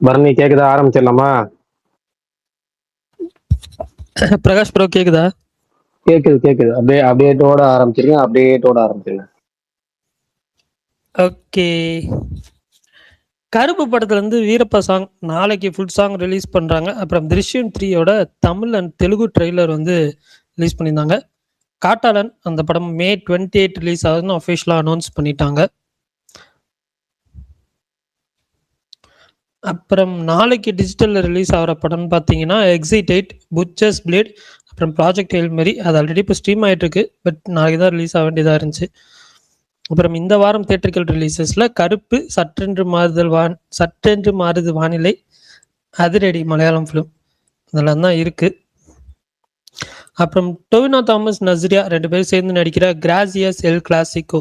பரணி கேக்குதா? ஆரம்பிச்சிடலாமா? பிரகாஷ் ப்ரோ கேக்குதா? கேக்குது. அப்படியேட்டோட ஆரம்பிச்சிருங்க. ஓகே. கருப்பு படத்துல இருந்து வீரப்பா சாங் நாளைக்கு ஃபுல் சாங் ரிலீஸ் பண்றாங்க. அப்புறம் திருஷ்யம் 3யோட தமிழ் அண்ட் தெலுங்கு ட்ரெய்லர் வந்து ரிலீஸ் பண்ணியிருந்தாங்க. காட்டாளன் அந்த படம் மே 28 ரிலீஸ் ஆகுதுன்னு அஃபிஷியலாக அனௌன்ஸ் பண்ணிட்டாங்க. அப்புறம் நாளைக்கு டிஜிட்டலில் ரிலீஸ் ஆகிற படம்னு பார்த்தீங்கன்னா எக்ஸைட், புச்சர்ஸ் பிளேட், அப்புறம் ப்ராஜெக்ட் ஹெல்மெரி. அது ஆல்ரெடி இப்போ ஸ்ட்ரீம் ஆகிட்டு இருக்கு, பட் நாளைக்கு தான் ரிலீஸ் ஆக வேண்டியதாக இருந்துச்சு. அப்புறம் இந்த வாரம் தியேட்டரிக்கல் ரிலீசஸில் கருப்பு, சற்றென்று மாறுது வானிலை, அதிரடி மலையாளம் ஃபிலிம் இதெல்லாம் தான் இருக்குது. அப்புறம் டொவினோ தாமஸ், நஸ்ரியா 2 பேரும் சேர்ந்து நடிக்கிற கிராசியஸ் எல் கிளாசிக்கோ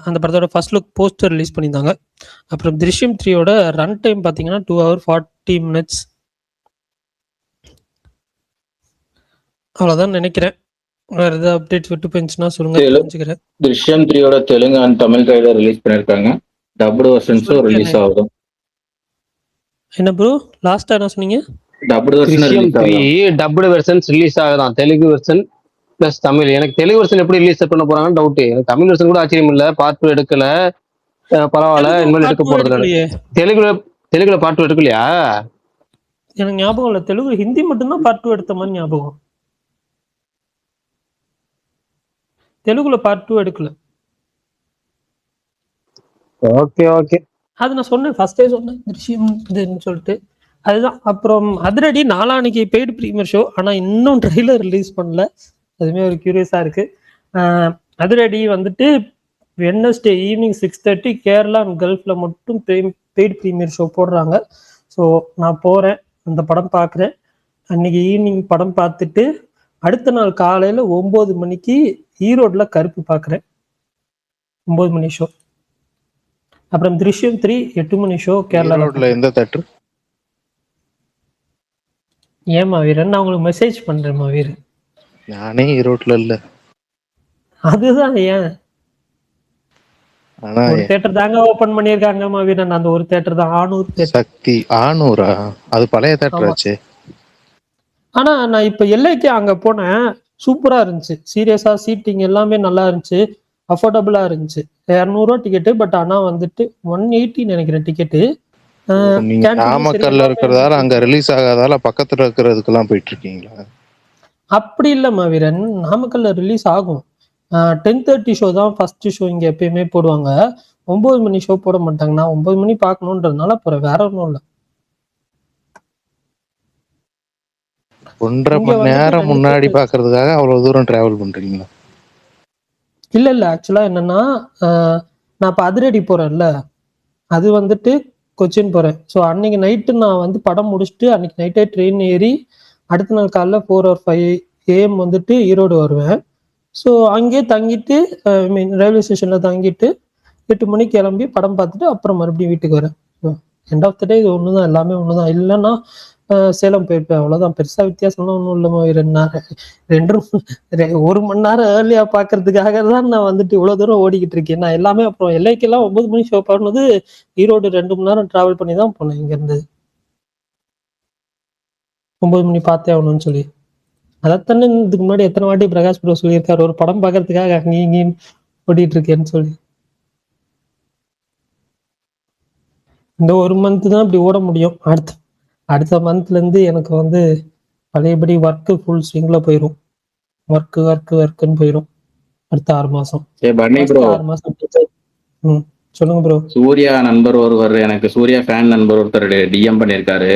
அந்த படத்தோட ஃபர்ஸ்ட் லுக் போஸ்டர் ரிலீஸ் பண்ணியிருந்தாங்க. அப்புறம் திருஷ்யம் 3யோட ரன் டைம் பார்த்தீங்கன்னா 2 hours 40 minutes. அவ்வளோதான் நினைக்கிறேன். வேற ஏதாவது அப்டேட்ஸ் விட்டு போயிருந்துச்சுன்னா சொல்லுங்க, தெரிஞ்சுக்கிறேன். திருஷ்யம் 3யோட Telugu and Tamil trailer release பண்ணிருக்காங்க. டப்டு வெர்ஷன்ஸும் ரிலீஸ் ஆகுது. என்ன ப்ரோ லாஸ்டா என்ன சொன்னீங்க? திருஷ்யம் 3 டப்டு வெர்ஷன்ஸ் ரிலீஸ் ஆகுதான். Telugu version plus Tamil. எனக்கு தெலுங்கு வெர்ஷன் எப்படி ரிலீஸ் பண்ண போறாங்கன்னு டவுட். எனக்கு தமிழ் வெர்ஷன் கூட ஆச்சரியம் இல்ல. பார்ட் 2 எடுக்கல, பரவாயில்ல. இனிமேல் எடுக்க போறது தெலுங்குல பார்ட் 2 எடுக்கலையா? எனக்கு ஞாபகம் இல்ல. தெலுங்கு ஹிந்தி மட்டும்தான் பார்ட் 2 எடுத்த மாதிரி ஞாபகம். தெலுங்குல பார்ட் 2 எடுக்கல. ஓகே. அது நான் சொன்னேன், ஃபர்ஸ்டே சொன்னேன் திருஷ்யம் இதுன்னு சொல்லிட்டு. அதுதான். அப்புறம் அதிரடி நாளானிக்கு பெய்டு ப்ரீமியர் ஷோ, ஆனா இன்னும் ட்ரெய்லர் ரிலீஸ் பண்ணல. அதுவுமே ஒரு கியூரியஸா இருக்கு. அதிரடி வந்துட்டு வெட்னஸ்டே ஈவினிங் 6:30 கேரளா அண்ட் கல்ஃப்ல மட்டும் பெய்டு ப்ரீமியர் ஷோ போடுறாங்க. ஸோ நான் போறேன், அந்த படம் பார்க்குறேன். அன்னைக்கு ஈவினிங் படம் பார்த்துட்டு அடுத்த நாள் காலையில 9 மணிக்கு ஈரோட்ல கருப்பு பார்க்குறேன், 9 மணி ஷோ. அப்புறம் திருஷ்யம் 3 8 மணி ஷோ கேரளால. எந்த தியேட்டர்? ஏமா வீரன், நான் உங்களுக்கு மெசேஜ் பண்றேன் வீரன். நானே ஈரோட்ல இல்ல. அதுதான் ஏன் ஒரு தியேட்டர் தாங்க ஓபன் பண்ணிருக்காங்க வீரன். அந்த ஒரு தியேட்டர் தான், ஆனூர் சக்தி. ஆனூரா? அது பழைய தியேட்டர் ஆச்சு. ஆனா நான் இப்ப எல்லைக்கு அங்க போனேன், சூப்பரா இருந்துச்சு. சீரியஸா சீட்டிங் எல்லாமே நல்லா இருந்துச்சு, அஃபோர்டபுளா இருந்துச்சு. 200 ரூபா டிக்கெட்டு. பட் ஆனா வந்துட்டு 180 நினைக்கிறேன் டிக்கெட்டு. நாமக்கல்ல இருக்கிறதால அங்க ரிலீஸ் ஆகாதால பக்கத்துல இருக்கிறதுக்கெல்லாம் போயிட்டு இருக்கீங்களா? அப்படி இல்ல வீரன், நாமக்கல்ல ரிலீஸ் ஆகும். 10:30 ஷோ தான் ஃபர்ஸ்ட் ஷோ இங்க எப்பயுமே போடுவாங்க. 9 மணி ஷோ போட மாட்டாங்க. நான் 9 மணி பார்க்கணுன்றதுனால போறேன், வேற ஒன்றும் இல்லை. 1.5 மணி நேரம் முன்னாடி பாக்குறதுக்காக அவ்வளவு தூரம் டிராவல் பண்றீங்களா? இல்ல ஆக்சுவலா என்னன்னா, நான் இப்ப அதிரடி போறேன்ல, அது வந்துட்டு கொச்சின் போறேன். ஸோ அன்னைக்கு நைட்டு நான் வந்து படம் முடிச்சுட்டு அன்னைக்கு நைட்டே ட்ரெயின் ஏறி அடுத்த நாள் காலைல 4 or 5 AM வந்துட்டு ஈரோடு வருவேன். ஸோ அங்கேயே தங்கிட்டு ரயில்வே ஸ்டேஷன்ல தங்கிட்டு 8 மணிக்கு கிளம்பி படம் பார்த்துட்டு அப்புறம் மறுபடியும் வீட்டுக்கு வரேன். எண்ட் ஆஃப் த டே இது ஒண்ணுதான், எல்லாமே ஒண்ணுதான். இல்லைன்னா சேலம் போயிருப்பேன், அவ்வளவுதான். பெருசா வித்தியாசம்லாம் ஒன்றும் இல்லைமா. 1 மணி நேரம் ஏர்லியா பாக்குறதுக்காக தான் நான் வந்துட்டு இவ்வளவு தூரம் ஓடிக்கிட்டு இருக்கேன். நான் எல்லாமே அப்புறம் எல்லைக்கெல்லாம் 9 மணி ஷோ பண்ணது ஈரோடு 2 மணி நேரம் டிராவல் பண்ணி தான் போனேன் இங்க இருந்து. 9 மணி பார்த்தே ஆகணும்னு சொல்லி. அதைத்தானே இதுக்கு முன்னாடி எத்தனை வாட்டி பிரகாஷ் ப்ரோ சொல்லியிருக்காரு, ஒரு படம் பார்க்கறதுக்காக நீங்க ஓடிட்டு இருக்கேன்னு சொல்லி. இந்த 1 மந்த் தான் இப்படி ஓட முடியும். அடுத்த மந்த்ல இருந்து எனக்கு வந்து பழையபடி ஒர்க்கு ஃபுல் ஸ்விங்ல போயிடும். ஒர்க்குன்னு போயிடும் அடுத்த 6 மாசம். 6 மாசம். சொல்லுங்க ப்ரோ. சூர்யா நண்பர் ஒருவர், எனக்கு சூர்யா ஃபேன் நண்பர் ஒருத்தர் டிஎம் பண்ணியிருக்காரு.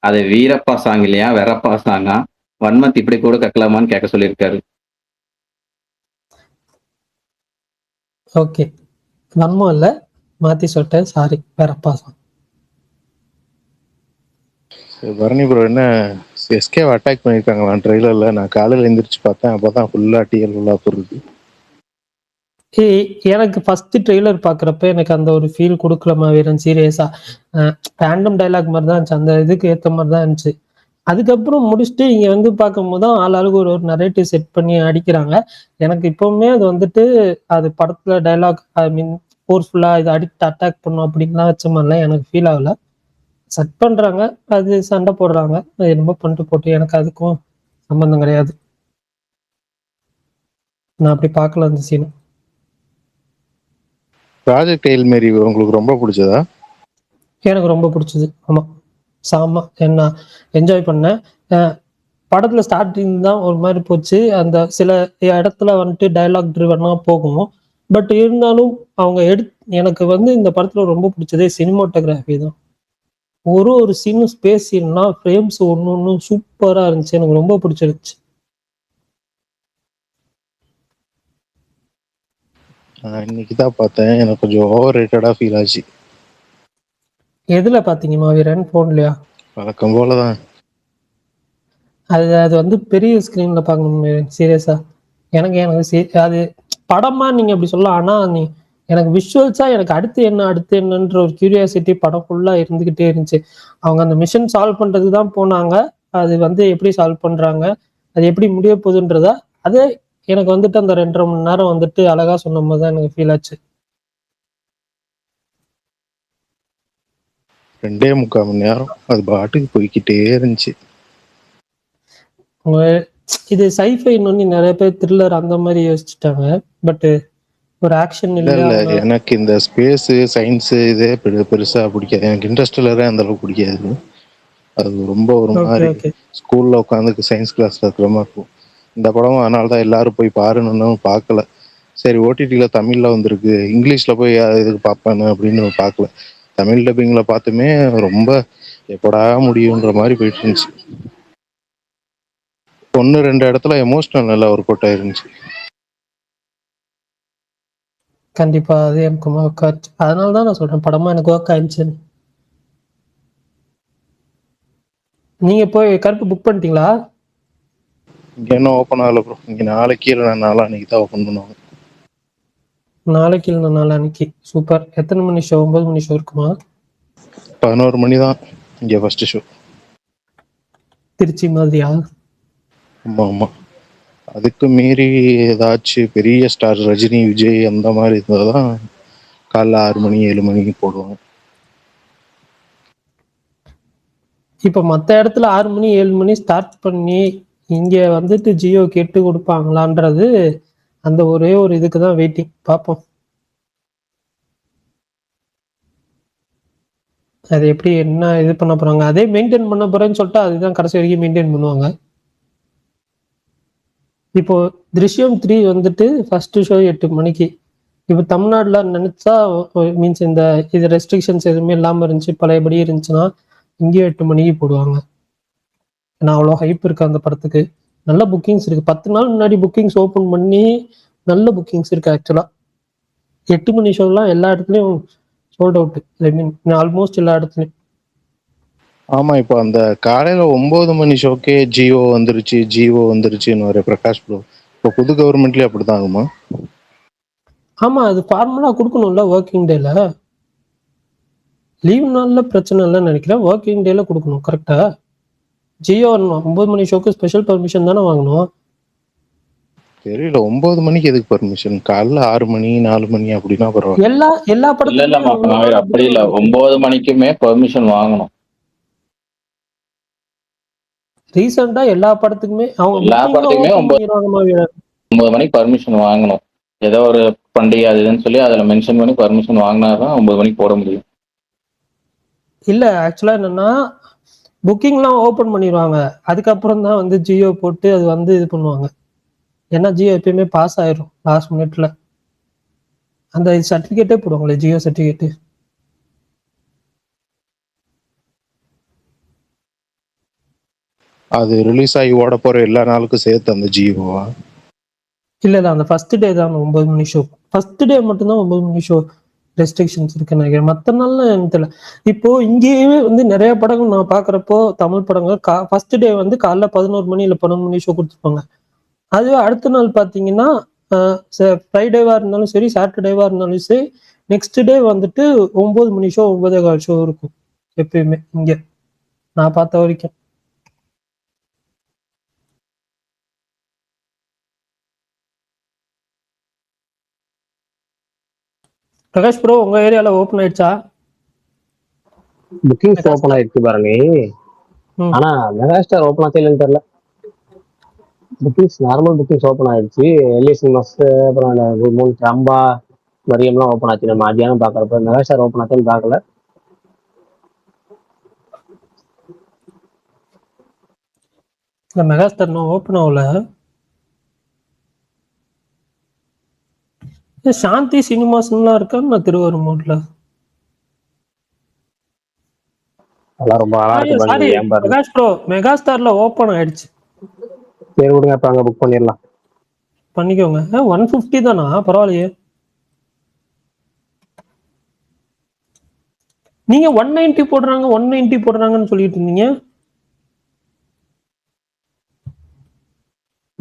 அது வீரப்பா சாங் இல்லையா, வெறப்பா சாங்கா, 1 month இப்படி கூட கக்கலாமான்னு கேட்க சொல்லியிருக்காரு. ஓகே, வன்மம் இல்ல, மாத்தி சொல்லிட்டேன், சாரி. வெறப்பா சாங். பரணி ப்ரோ, என்ன எஸ்கே அட்டாக் பண்ணிருக்காங்களா ட்ரெய்லர்ல? நான் காலையில எந்திரிச்சு பார்த்தேன், அப்பதான் ஃபுல்லா டிஎல் ஃபுல்லா போடுது. எனக்கு ஃபர்ஸ்ட் ட்ரெய்லர் பாக்குறப்ப எனக்கு அந்த ஒரு ஃபீல் கொடுக்கலமா வீரன். சீரியஸா ரேண்டம் டைலாக் மாதிரி தான் இருந்துச்சு, அந்த இதுக்கு ஏத்த மாதிரி தான் இருந்துச்சு. அதுக்கப்புறம் முடிச்சுட்டு இங்க வந்து பார்க்கும்போது தான் ஆளாளுக்கு ஒரு நரேட்டிவ் செட் பண்ணி அடிக்கிறாங்க. எனக்கு இப்பவுமே அது வந்துட்டு அது படத்துல டைலாக் ஐ மீன் ஃபோர்ஸ்ஃபுல்லா இது அடிக்ட் அட்டாக் பண்ணும் அப்படின்லாம் வச்ச மாதிரிலாம் எனக்கு ஃபீல் ஆகல. செட் பண்றாங்க, அது சண்டை போடுறாங்க, அது என்னமோ பண்ணிட்டு போட்டு, எனக்கு அதுக்கும் சம்பந்தம் கிடையாது. நான் அப்படி பார்க்கல அந்த சீன். ப்ராஜெக்ட் எயில் மாரி உங்களுக்கு ரொம்ப பிடிச்சதா? எனக்கு ரொம்ப பிடிச்சது. ஆமா, சாமா என்ன என்ஜாய் பண்ணேன். படத்துல ஸ்டார்டிங் தான் ஒரு மாதிரி போச்சு. அந்த சில இடத்துல வந்துட்டு டயலாக் ட்ரிவனா போகும். பட் இருந்தாலும் அவங்க எனக்கு வந்து இந்த படத்துல ரொம்ப பிடிச்சதே சினிமாட்டோகிராஃபி தான். ஒரு சீனும் ஸ்பேஸ் சீன்னா ஃப்ரேம்ஸ் ஒன்று ஒன்றும் சூப்பரா இருந்துச்சு. எனக்கு ரொம்ப பிடிச்சிருந்துச்சு. நான் இன்னைக்கு தான் பார்த்தேன். எனக்கு கொஞ்சம் ஓவர் ரேட்டடா ஃபீல் ஆச்சு. எதுல பாத்தீங்க மாவீரன்? போன்லயா? வழக்கம் போல தான். அது அது வந்து பெரிய ஸ்கிரீன்ல பார்க்கணும் சீரியஸா. அது படமா நீங்க அப்படி சொல்லலாம். ஆனா எனக்கு விஷுவல்ஸா எனக்கு அடுத்து என்னன்ற ஒரு கியூரியாசிட்டி படம் ஃபுல்லா இருந்துகிட்டே இருந்துச்சு. அவங்க அந்த மிஷன் சால்வ் பண்றதுக்கு தான் போனாங்க. அது வந்து எப்படி சால்வ் பண்றாங்க, அது எப்படி முடிய போகுதுன்றத அதே எனக்கு வந்துட்டு அந்த 2.5 மணி நேரம் வந்துட்டு அழகா சொன்ன மாதிரி தான் எனக்கு ஃபீல் ஆச்சு. 2.75 மணி நேரம் அது பாட்டுக்கு போய்க்கிட்டே இருந்துச்சு. இது சைஃபைன்னு நிறைய பேர் த்ரில்லர் அந்த மாதிரி யோசிச்சுட்டாங்க. பட் ஒரு ஆக்ஷன் இல்ல இல்ல இல்ல அவங்க. எனக்கு இந்த ஸ்பேஸ் சயின்ஸ் இதே பெருசா பிடிக்காது. எனக்கு இன்ட்ரெஸ்டலரே அந்த அளவுக்கு பிடிக்காது. அது ரொம்ப ஒரு ஓகே மாதிரி ஓகே. ஸ்கூல்ல உட்காந்து சயின்ஸ் கிளாஸ்ல இருக்கிற மாதிரி இருக்கும். இந்த படம் அதனால தான் எல்லாரும் போய் பாருன்னு பார்க்கல. சரி ஓடிடியில தமிழ்ல வந்திருக்கு, இங்கிலீஷ்ல போய் இதுக்கு பார்ப்பானு அப்படின்னு பார்க்கல. தமிழ் டப்பிங்ல பார்த்துமே ரொம்ப எப்படா முடியுன்ற மாதிரி போயிட்டு இருந்துச்சு. 1-2 இடத்துல எமோஷனல் நல்லா ஒர்க் அவுட் ஆயிருந்துச்சு. கண்டிப்பா அது எனக்கு ஒர்க் ஆச்சு. அதனால தான் நான் சொல்றேன் படமா எனக்கு ஒர்க் ஆயிடுச்சுன்னு. நீங்க போய் கருப்பு புக் பண்ணிட்டீங்களா? இங்க என்ன ஓப்பன் ஆகல ப்ரோ. இங்க நாளைக்கு இல்லை நாளான்னைக்கு தான் ஓப்பன் பண்ணுவாங்க. நாளைக்கு இல்லை நாளான்னைக்கு. சூப்பர். எத்தனை மணி ஷோ? 9 மணி ஷோ இருக்குமா? 11 மணி தான் இங்க ஃபர்ஸ்ட் ஷோ. திருச்சி மாதிரியா? ஆமா ஆமா. அதுக்கு மீறி ஏதாச்சும் பெரிய ஸ்டார் ரஜினி விஜய் அந்த மாதிரி இருந்தால் தான் காலைல 6 மணி 7 மணிக்கு போடுவாங்க. இப்ப மத்த இடத்துல 6 மணி 7 மணி ஸ்டார்ட் பண்ணி இங்க வந்துட்டு ஜியோ கேட்டு கொடுப்பாங்களான்றது அந்த ஒரே ஒரு இதுக்கு தான் வெயிட்டிங். பார்ப்போம் அது எப்படி என்ன இது பண்ண போறாங்க. அதே மெயின்டைன் பண்ண போறேன்னு சொல்லிட்டு அதுதான் கடைசி வரைக்கும் மெயின்டைன் பண்ணுவாங்க. இப்போ திருஷ்யம் 3 வந்துட்டு ஃபர்ஸ்ட் ஷோ 8 மணிக்கு. இப்போ தமிழ்நாடுல நினைச்சா மீன்ஸ் இந்த இது ரெஸ்ட்ரிக்ஷன்ஸ் எதுவுமே இல்லாம இருந்துச்சு, பழையபடி இருந்துச்சுன்னா இங்கேயும் 8 மணிக்கு போடுவாங்க. ஏன்னா அவ்வளோ ஹைப் இருக்கு அந்த படத்துக்கு. நல்ல புக்கிங்ஸ் இருக்கு. 10 நாள் முன்னாடி புக்கிங்ஸ் ஓப்பன் பண்ணி நல்ல புக்கிங்ஸ் இருக்கு ஆக்சுவலா. 8 மணி ஷோலாம் எல்லா இடத்துலயும் சோல்ட் அவுட். ஐ மீன் ஆல்மோஸ்ட் எல்லா இடத்துலயும். ஆமா, இப்போ அந்த காலையில 9 மணி ஷோக்கே ஜியோ வந்துருச்சுன்னு ஒரு பிரகாஷ் ப்ரோ. இப்போ புது கவர்மெண்ட்லயே அப்படிதான் ஆகுமா? ஆமா, அது ஃபார்முலா கொடுக்கணும்ல ஒர்க்கிங் டேல. லீவ் நாள்ல பிரச்சனை இல்லைன்னு நினைக்கிறேன். ஒர்க்கிங் டேல கொடுக்கணும். கரெக்டா? ஜியோ 9 மணி ஷோக்கு ஸ்பெஷல் பர்மிஷன் தானே வாங்கணும். தெரியல 9 மணிக்கு எதுக்கு பர்மிஷன்? காலைல 6 மணி 4 மணி அப்படின்னா பரவாயில்ல. எல்லா இல்ல படத்துக்குமே அப்படி இல்ல, 9 மணிக்குமே பெர்மிஷன் வாங்கணும். ரீசெண்டா எல்லா படத்துக்குமே அவங்க எல்லா புக்கிங்ல படத்துக்குமே ஓபன் பண்ணிடுவாங்கம்மா. 9 மணிக்கு பர்மிஷன் வாங்கணும். ஏதோ ஒரு பண்டிகை அது இதுன்னு சொல்லி அதுல மென்ஷன் பண்ணி பர்மிஷன் வாங்கினாதான் 9 மணிக்கு போட முடியும். இல்ல ஆக்சுவலா என்னன்னா புக்கிங்லாம் ஓபன் பண்ணிடுவாங்க. அதுக்கப்புறம் தான் வந்து ஜியோ போட்டு அது வந்து இது பண்ணுவாங்க. ஏன்னா ஜியோ எப்பயுமே பாஸ் ஆயிரும் லாஸ்ட் மினிட்ல. அந்த சர்டிபிகேட்டே போடுவாங்களே, ஜியோ சர்டிபிகேட். அது ரிலீஸ் ஆகி ஓட போற எல்லா நாளுக்கும் சேர்த்து அந்த ஜியோவா? இல்ல அந்த ஃபர்ஸ்ட் டே தான் 9 மணி ஷோ. ஃபர்ஸ்ட் டே மட்டும்தான் 9 மணி ஷோ ரெஸ்ட்ரிக்ஷன்ஸ் இருக்குன்னு நினைக்கிறேன். மற்ற நாள்லாம் எனக்கு தெரியல. இப்போ இங்கேயே வந்து நிறைய படங்கள் நான் பாக்குறப்போ தமிழ் படங்கள் ஃபர்ஸ்ட் டே வந்து காலைல 11 மணி இல்ல 12 மணி ஷோ கொடுத்துருப்பாங்க. அதுவே அடுத்த நாள் பாத்தீங்கன்னா ஃப்ரைடேவா இருந்தாலும் சரி, சாட்டர்டேவா இருந்தாலும் சரி, நெக்ஸ்ட் டே வந்துட்டு 9 மணி ஷோ 9:15 ஷோ இருக்கும் எப்பயுமே இங்க நான் பார்த்த வரைக்கும். பிரகாஷ் ப்ரோ, உங்க ஏரியால ஓப்பன் ஆயிடுச்சா? புக்கிங்ஸ் ஓப்பன் ஆயிடுச்சு பரணி. ம். ஆனா மெகாஸ்டார் ஓப்பன் ஆச்சு இல்லைன்னு தெரியல. புக்கிங்ஸ் நார்மல் புக்கிங்ஸ் ஓப்பன் ஆயிடுச்சு. எல்ஐ சினிமாஸ் அப்புறம் மூணு சம்பா மரியம்லாம் ஓப்பன் ஆச்சு. நம்ம மதியானம் பாக்குறப்ப மெகாஸ்டார் ஓப்பன் ஆச்சுன்னு பாக்கல. இந்த மெகாஸ்டார் இன்னும் ஓப்பன் ஆகல. சாந்தி சினிமாஸ்லாம் இருக்கான்னு நான் திருவாரூர்ல. அதெல்லாம் ரொம்ப அழகா இருக்கு சாரி, பாருங்க. ஏன் பாருங்க. மெகாஸ்டார்ல ஓப்பன் ஆயிடுச்சு. சரி விடுங்க, அப்ப அங்க புக் பண்ணிடலாம். பண்ணிக்கோங்க. 150 தானா? பரவாயில்லையே. நீங்க 190 போடுறாங்க 190 போடுறாங்கன்னு சொல்லிட்டு இருந்தீங்க.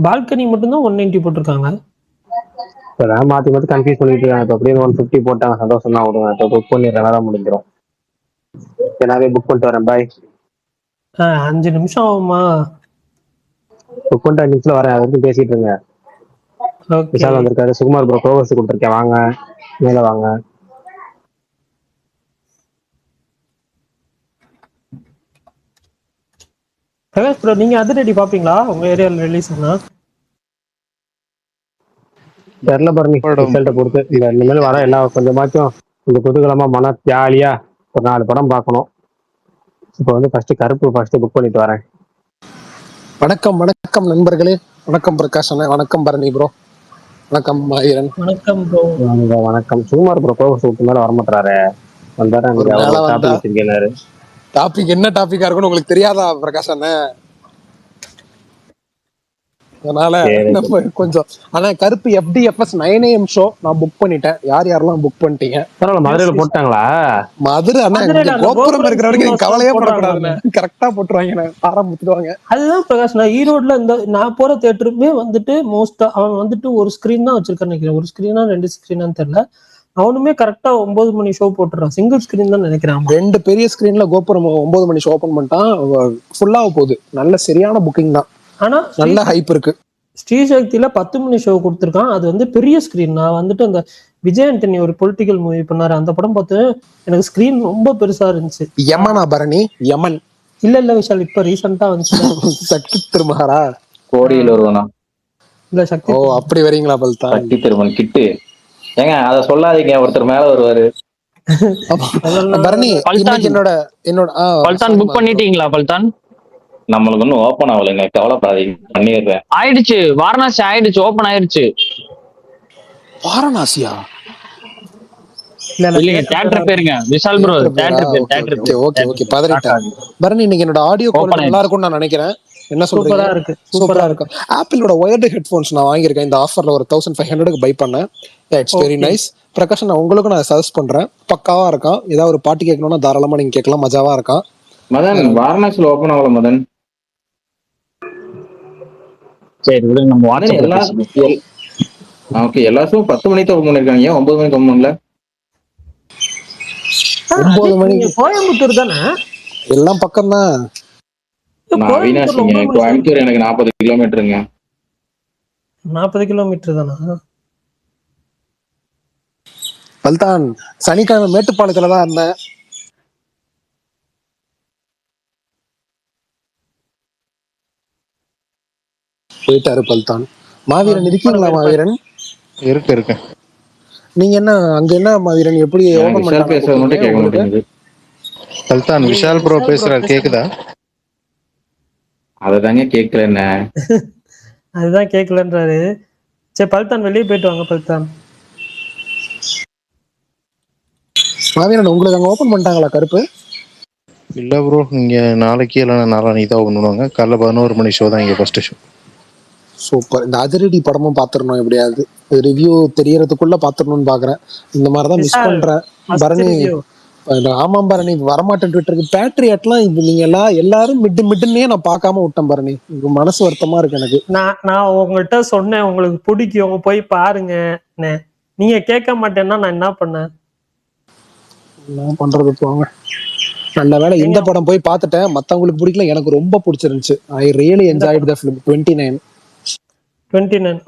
பால்கனி மட்டும்தான் 190 போட்டிருக்காங்க. இப்பதான் மாத்தி மாத்தி கன்ஃபியூஸ் பண்ணிட்டு இருக்காங்க. இப்ப அப்படியே 150 போட்டாங்க, சந்தோஷம் தான். விடுங்க, இப்போ புக் பண்ணிடுறேன், வேலை முடிஞ்சிடும். நானே புக் பண்ணிட்டு வரேன், பாய். 5 நிமிஷம் ஆகுமா? புக் பண்ணிட்டு 5 நிமிஷத்துல வரேன். அது வரைக்கும் பேசிட்டு இருங்க. ஓகே. விஷால் வந்திருக்காரு. சுகுமார் ப்ரோ ப்ரோவர்ஸ் கொடுத்துருக்கேன், வாங்க மேல வாங்க. பிரகாஷ் ப்ரோ, நீங்க அதிரடி பாப்பீங்களா உங்க ஏரியால ரிலீஸ் ஆனா? தெரியல பாருங்க, ரிசல்ட்டை பொறுத்து. இந்த இனிமேல் வர எல்லா கொஞ்சமாச்சும் இந்த குதூகலமா மன ஜாலியா ஒரு 4 படம் பார்க்கணும். இப்போ வந்து கருப்பு புக் பண்ணிட்டு வரேன். வணக்கம் வணக்கம் நண்பர்களே. வணக்கம் பிரகாஷ் அண்ணா. வணக்கம் பரணி ப்ரோ. வணக்கம் மாவீரன். வணக்கம் ப்ரோ. வணக்கம். சுகுமார் ப்ரோ ப்ரோவர்ஸ் மேல வரமாட்டாரு. வந்தாரு ஒரு மேல வந்தா டாபிக் வச்சிருக்கேன். டாபிக் என்ன டாபிக்கா இருக்குன்னு உங்களுக்கு தெரியாதா பிரகாஷ் அண்ணா? அதனால நம்ம கொஞ்சம் ஆனா கருப்பு FDFS 9 AM ஷோ நான் புக் பண்ணிட்டேன். யாரெல்லாம் புக் பண்ணிட்டீங்க? பரவாயில்ல, மதுரையில போட்டாங்களா? மதுரை அண்ணா, இங்க கோபுரம் இருக்கிற வரைக்கும் கவலையே போடக்கூடாதுன்னு கரெக்டா போட்டுருவாங்க, ஆரம்பிச்சுடுவாங்க. அதுதான் பிரகாஷ், நான் ஈரோட்ல நான் போற தியேட்டருமே வந்துட்டு மோஸ்டா அவன் வந்துட்டு ஒரு ஸ்கிரீன் தான் வச்சிருக்கான்னு நினைக்கிறேன். ஒரு ஸ்கிரீனா 2 ஸ்கிரீனான்னு தெரியல. அவனுமே கரெக்டா 9 மணி ஷோ போட்டுறான். சிங்கிள் ஸ்கிரீன் தான் நினைக்கிறேன். 2 பெரிய ஸ்கிரீன்ல கோபுரம் 9 மணி ஷோ ஓபன் பண்ணிட்டான். ஃபுல்லாக போகுது. நல்ல சரியான புக்கிங் தான். ஆனா நல்ல ஹைப் இருக்கு. ஸ்ரீசக்தியில 10 மணி ஷோ கொடுத்துருக்கான். அது வந்து பெரிய ஸ்கிரீன். நான் வந்துட்டு அந்த விஜய் ஆண்டனி ஒரு பொலிட்டிக்கல் மூவி பண்ணாரு, அந்த படம் பார்த்து எனக்கு ஸ்கிரீன் ரொம்ப பெருசா இருந்துச்சு. யமனா பரணி? யமன் இல்ல விஷால், இப்ப ரீசெண்டா வந்துச்சு. சக்தி திருமகாரா? கோடியில் ஒருவனா? இல்ல சக்தி. ஓ அப்படி வரீங்களா பல்தா? சக்தி திருமன் கிட்டு. ஏங்க அத சொல்லாதீங்க, ஒருத்தர் மேல வருவாரு. பரணி என்னோட பல்தான் புக் பண்ணிட்டீங்களா? பல்தான் நம்மளுக்கு ஒன்னும் ஓப்பன் ஆகலைங்க, கவலைப்படாதீங்க, பண்ணிடுறேன். ஆயிடுச்சு. வாரணாசி ஆயிடுச்சு, ஓபன் ஆயிடுச்சு. வாரணாசியா? இல்லைங்க, தியேட்டர் பேருங்க. விஷால் ப்ரோ தியேட்டர் பேர். ஓகே பதறிட்டேன். பரணி இன்னைக்கு என்னோட ஆடியோ குவாலிட்டி நல்லா இருக்கும்னு நான் நினைக்கிறேன். என்ன சொல்றீங்க? சூப்பரா இருக்கு. ஆப்பிளோட ஒயர்டு ஹெட்போன்ஸ் நான் வாங்கியிருக்கேன். இந்த ஆஃபர்ல ஒரு 1500க்கு பை பண்ணேன். It's very nice. பிரகாஷ், நான் உங்களுக்கு நான் சஜஸ்ட் பண்றேன். பக்காவா இருக்கான். ஏதாவது ஒரு பாட்டு கேட்கணும்னா தாராளமா நீங்க கேட்கலாம். மஜாவா இருக்கான். மதன், வாரணாசில ஓபன் ஆகல மதன். சரி விடுங்க, நம்ம வாட்ஸ்அப்ல ஓகே. எல்லா ஷோ 10 மணிக்கு ஓபன் பண்ணிருக்காங்க. 9 மணிக்கு ஓபன் பண்ணல. 9 மணிக்கு கோயம்புத்தூர் தானே? எல்லாம் பக்கம் தான். நான் அவினாசிங்க. கோயம்புத்தூர் எனக்கு 40 கிலோமீட்டருங்க. 40 கிலோமீட்டர் தானா? பல்தான் சனிக்கிழமை மேட்டுப்பாளையத்துல தான் இருந்தேன். போயிட்டாரு பல்தான். மாவீரன் இருக்கீங்களா? மாவீரன் இருக்கேன். நீங்க என்ன அங்க என்ன மாவீரன் எப்படி ஓபன் பண்ணாங்க? பேசுறது மட்டும் கேட்க மாட்டேங்குது. பல்தான், விஷால் ப்ரோ பேசுறாரு, கேக்குதா? அததாங்க கேட்கல. என்ன அதுதான் கேட்கலன்றாரு. சரி பல்தான் வெளியே போயிட்டு வாங்க. பல்தான் மாவீரன் உங்களுக்கு அங்க ஓபன் பண்ணிட்டாங்களா கருப்பு? இல்ல ப்ரோ, நீங்க நாளைக்கு இல்லைன்னா நாளான்னைக்கு தான் ஓபன் பண்ணுவாங்க. காலைல 11 மணி ஷோ தான் இங்க ஃபர்ஸ்ட் ஷோ. சூப்பர். இந்த அதிரடி படமும் பாத்துடணும், எப்படியாவது ரிவ்யூ தெரியறதுக்குள்ள பாத்துடணும்னு பாக்குறேன். இந்த மாதிரிதான் மிஸ் பண்றேன். பரணி ஆமாம் பரணி, வரமாட்டேன் ட்விட்டருக்கு. பேட்ரியட்லாம் இது நீங்க எல்லாரும் மிட்டுன்னே நான் பார்க்காம விட்டேன் பரணி. மனசு வருத்தமா இருக்கு எனக்கு. நான் உங்கள்கிட்ட சொன்னேன் உங்களுக்கு பிடிக்கும் போய் பாருங்க, நீங்க கேட்க மாட்டேன்னா நான் என்ன பண்ணேன்? என்ன பண்றது போங்க. நல்ல வேலை இந்த படம் போய் பார்த்துட்டேன். மத்தவங்களுக்கு பிடிக்கல, எனக்கு ரொம்ப பிடிச்சிருந்துச்சு. I really enjoyed the film. 29.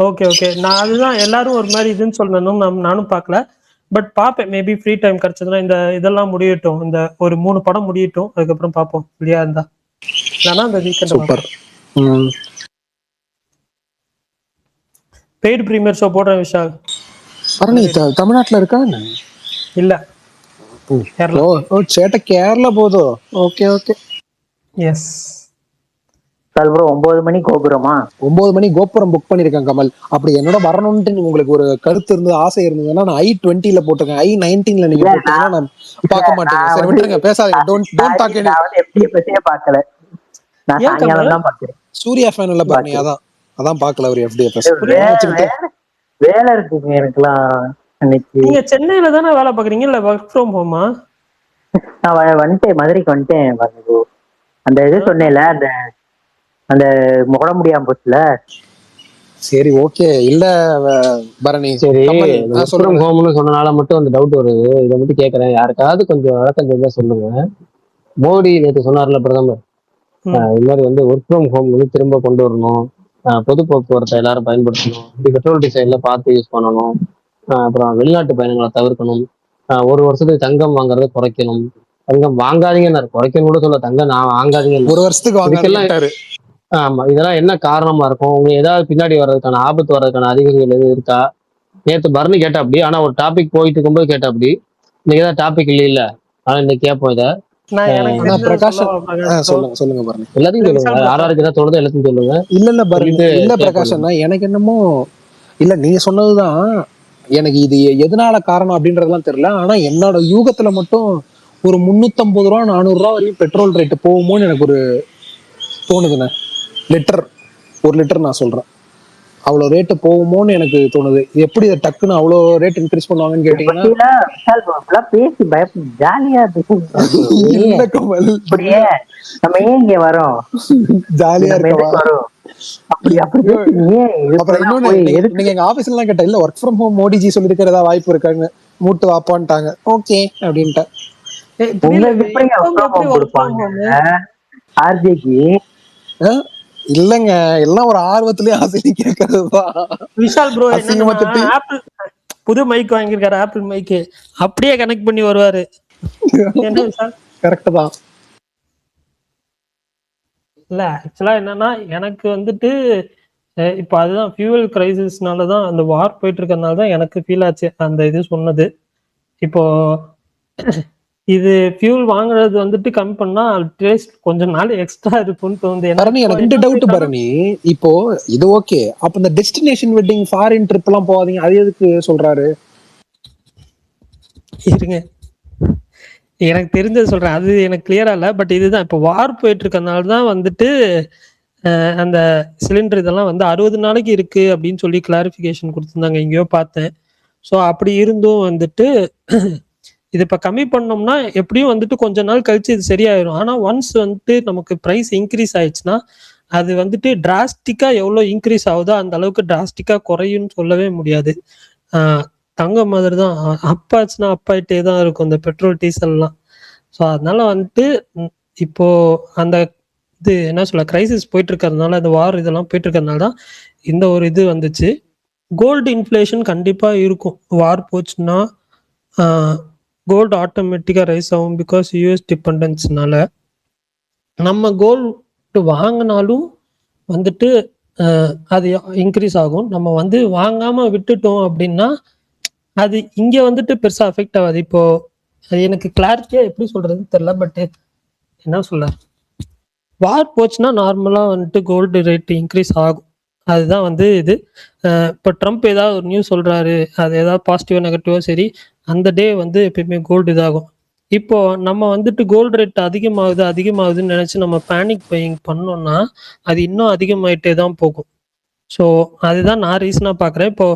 Okay. நான் அதுதான் எல்லாரும் ஒரு மாதிரி இதுன்னு சொல்லணும் நானும் பார்க்கல. பட் பார்ப்பேன், மேபி ஃப்ரீ டைம் கிடைச்சதுன்னா இந்த இதெல்லாம் முடியட்டும், இந்த ஒரு 3 படம் முடியட்டும், அதுக்கப்புறம் பார்ப்போம் ஃப்ரீயா இருந்தா. இல்லைன்னா இந்த weekend super. Paid premier show போடுறேன் விஷால். பரணி தமிழ்நாட்டுல இருக்கா இல்ல கேரளா. ஓ சேட்ட கேரளா போதோ. Okay okay. எஸ் ப்ரோ 9 மணி கோபுரமா? 9 மணி கோபுரம் புக் பண்ணிருக்கேன் கமல். அப்படி என்னோட வரணும்னு உங்களுக்கு ஒரு கருத்து இருந்தது, ஆசை இருந்ததுன்னா நான் I20ல போட்டிருக்கேன். I19ல நீங்க போட்டீங்கன்னா நான் பார்க்க மாட்டேங்க. சரி விட்டுருங்க, பேசாதீங்க. Don't talk any. நான் வந்து FDFS பார்க்கல. நான் சாயங்காலம் தான் பார்த்தேன். சூர்யா ஃபேன் இல்ல பரணி, அதான் பார்க்கல ஒரு FDFS. வேலை இருக்குங்க எனக்குலாம். அன்னைக்கு நீங்க சென்னையில தானே வேலை பாக்குறீங்க, இல்ல ஒர்க் ஃப்ரம் ஹோமா? நான் வந்துட்டேன், மதுரைக்கு வந்துட்டேன். அந்த இது சொன்னேன்ல, அந்த முகட முடியாம போச்சுல. சரி ஓகே. இல்ல பரணி, சரி, ஒர்க் ஃப்ரம் ஹோம்னு சொன்னனால மட்டும் அந்த டவுட் வருது. இதை மட்டும் கேட்கறேன், யாருக்காவது கொஞ்சம் விளக்கம் தெரிஞ்சா சொல்லுங்க. மோடி நேற்று சொன்னார்ல பிரதமர், இது மாதிரி வந்து ஒர்க் ஃப்ரம் ஹோம் வந்து திரும்ப கொண்டு வரணும், பொது போக்குவரத்தை எல்லாரும் பயன்படுத்தணும், பெட்ரோல் டீசல்ல பார்த்து யூஸ் பண்ணணும், அப்புறம் வெளிநாட்டு பயணங்களை தவிர்க்கணும், 1 வருஷத்துக்கு தங்கம் வாங்குறதை குறைக்கணும். தங்கம் வாங்காதீங்க, குறைக்கணும் கூட சொல்ல, தங்கம் நான் வாங்காதீங்க 1 வருஷத்துக்கு வாங்க. ஆமா, இதெல்லாம் என்ன காரணமா இருக்கும்? உங்க ஏதாவது பின்னாடி வர்றதுக்கான ஆபத்து வர்றதுக்கான அறிகுறிகள் எதுவும் இருக்கா? நேற்று பரணி கேட்டா அப்படி, ஆனா ஒரு டாபிக் போயிட்டு இருக்கும்போது கேட்டா அப்படி. இன்னைக்கு ஏதாவது டாபிக் இல்ல, ஆனா இன்னைக்கு கேட்போம். இதை சொல்லுங்க பரணி. எல்லாத்தையும் சொல்லுங்க, யாராருக்கு ஏதாவது தோணுதோ எல்லாத்தையும் சொல்லுங்க. இல்ல பரணி, இல்ல பிரகாஷ், எனக்கு என்னமோ இல்ல, நீங்க சொன்னதுதான் எனக்கு இது எதனால காரணம் அப்படின்றதுலாம் தெரியல. ஆனா என்னோட யூகத்துல மட்டும் ஒரு 350 ரூபா 400 ரூபா வரையும் பெட்ரோல் ரேட்டு போகுமோன்னு எனக்கு ஒரு தோணுதுண்ணே. 1 லிட்டர் நான் சொல்றேன், அவ்வளவு ரேட்டு போகுமோன்னு எனக்கு தோணுது. எப்படி டக்குன்னு அவ்வளவு ரேட் இன்க்ரீஸ் பண்ணுவாங்கன்னு கேட்டீங்கன்னா பேசி பயப்பட ஜாலியா நம்ம ஏன் இங்க வரோம், ஜாலியா இருக்கோம். அப்புறம் இன்னொன்னு, நீங்க எங்க ஆபீஸ்ல எல்லாம் கேட்டா, இல்ல ஒர்க் ஃப்ரம் ஹோம் மோடிஜி சொல்லி இருக்கிறதா வாய்ப்பு இருக்காங்க, மூட்டு வாப்பான்ட்டாங்க. ஓகே அப்படின்ட்டு இல்லங்க, எல்லாம் ஒரு ஆர்வத்திலேயே ஆசையை கேட்கறதுதான். விஷால் ப்ரோ ஆப்பிள் புது மைக் வாங்கியிருக்காரு, ஆப்பிள் மைக், அப்படியே கனெக்ட் பண்ணி வருவாரு. என்ன விஷால்? கரெக்ட் தான். இல்ல ஆக்சுவலா என்னன்னா, எனக்கு வந்துட்டு இப்போ அதுதான் ஃபியூவல் கிரைசிஸ்னாலதான், அந்த வார் போயிட்டு இருக்கறதுனாலதான் எனக்கு ஃபீல் ஆச்சு அந்த இது சொன்னது. இப்போ இது ஃபியூல் வாங்குறது வந்துட்டு கம்மி பண்ணா டேஸ்ட் கொஞ்சம் நாள் எக்ஸ்ட்ரா இருக்கும்னு தோணுது. பரணி, எனக்கு இந்த டவுட் பரணி. இப்போ இது ஓகே, அப்ப இந்த டெஸ்டினேஷன் வெட்டிங் ஃபாரின் ட்ரிப் எல்லாம் போகாதீங்க, அது எதுக்கு சொல்றாரு? இருங்க, எனக்கு தெரிஞ்சது சொல்றேன், அது எனக்கு கிளியரா இல்ல. பட் இதுதான், இப்போ வார் போயிட்டு இருக்கறதுனால தான் வந்துட்டு அந்த சிலிண்டர் இதெல்லாம் வந்து 60 நாளைக்கு இருக்கு அப்படின்னு சொல்லி கிளாரிபிகேஷன் கொடுத்துருந்தாங்க, எங்கேயோ பார்த்தேன். ஸோ அப்படி இருந்தும் வந்துட்டு இது இப்போ கம்மி பண்ணோம்னா எப்படியும் வந்துட்டு கொஞ்ச நாள் கழிச்சு இது சரியாயிரும். ஆனால் ஒன்ஸ் வந்துட்டு நமக்கு ப்ரைஸ் இன்க்ரீஸ் ஆயிடுச்சுன்னா அது வந்துட்டு டிராஸ்டிக்கா எவ்வளோ இன்க்ரீஸ் ஆகுதோ அந்த அளவுக்கு டிராஸ்டிக்கா குறையும்னு சொல்லவே முடியாது. தங்க மாதிரி தான், அப்பாச்சுன்னா அப்பாயிட்டே தான் இருக்கும் இந்த பெட்ரோல் டீசல்லாம். ஸோ அதனால வந்துட்டு இப்போ அந்த இது என்ன சொல்ல, கிரைசிஸ் போயிட்டு இருக்கிறதுனால, இந்த வார் இதெல்லாம் போயிட்டு இருக்கிறதுனால தான் இந்த ஒரு இது வந்துச்சு. கோல்டு இன்ஃப்ளேஷன் கண்டிப்பா இருக்கும். வார் போச்சுன்னா கோல்டு ஆட்டோமேட்டிக்கா ரைஸ் ஆகும், பிகாஸ் யூஎஸ் டிபெண்டன்ஸ்னால. நம்ம கோல்டு வாங்கினாலும் வந்துட்டு அது இன்க்ரீஸ் ஆகும். நம்ம வந்து வாங்காம விட்டுட்டோம் அப்படின்னா அது இங்க வந்துட்டு பெருசா அஃபெக்ட் ஆகாது. இப்போ அது எனக்கு கிளாரிட்டியா எப்படி சொல்றதுன்னு தெரியல. பட் என்ன சொல்ல, வார் போச்சுன்னா நார்மலா வந்துட்டு கோல்டு ரேட் இன்க்ரீஸ் ஆகும். அதுதான் வந்து இது. இப்போ ட்ரம்ப் ஏதாவது ஒரு நியூஸ் சொல்றாரு, அது ஏதாவது பாசிட்டிவோ நெகட்டிவோ சரி, அந்த டே வந்து எப்பயுமே கோல்டு இதாகும். இப்போ நம்ம வந்துட்டு கோல்டு ரேட் அதிகமாகுதுன்னு நினைச்சு நம்ம பேனிக் பையிங் பண்ணோம்னா அது இன்னும் அதிகமாயிட்டே தான் போகும். ஸோ அதுதான் நான் ரீசனா பாக்குறேன். இப்போ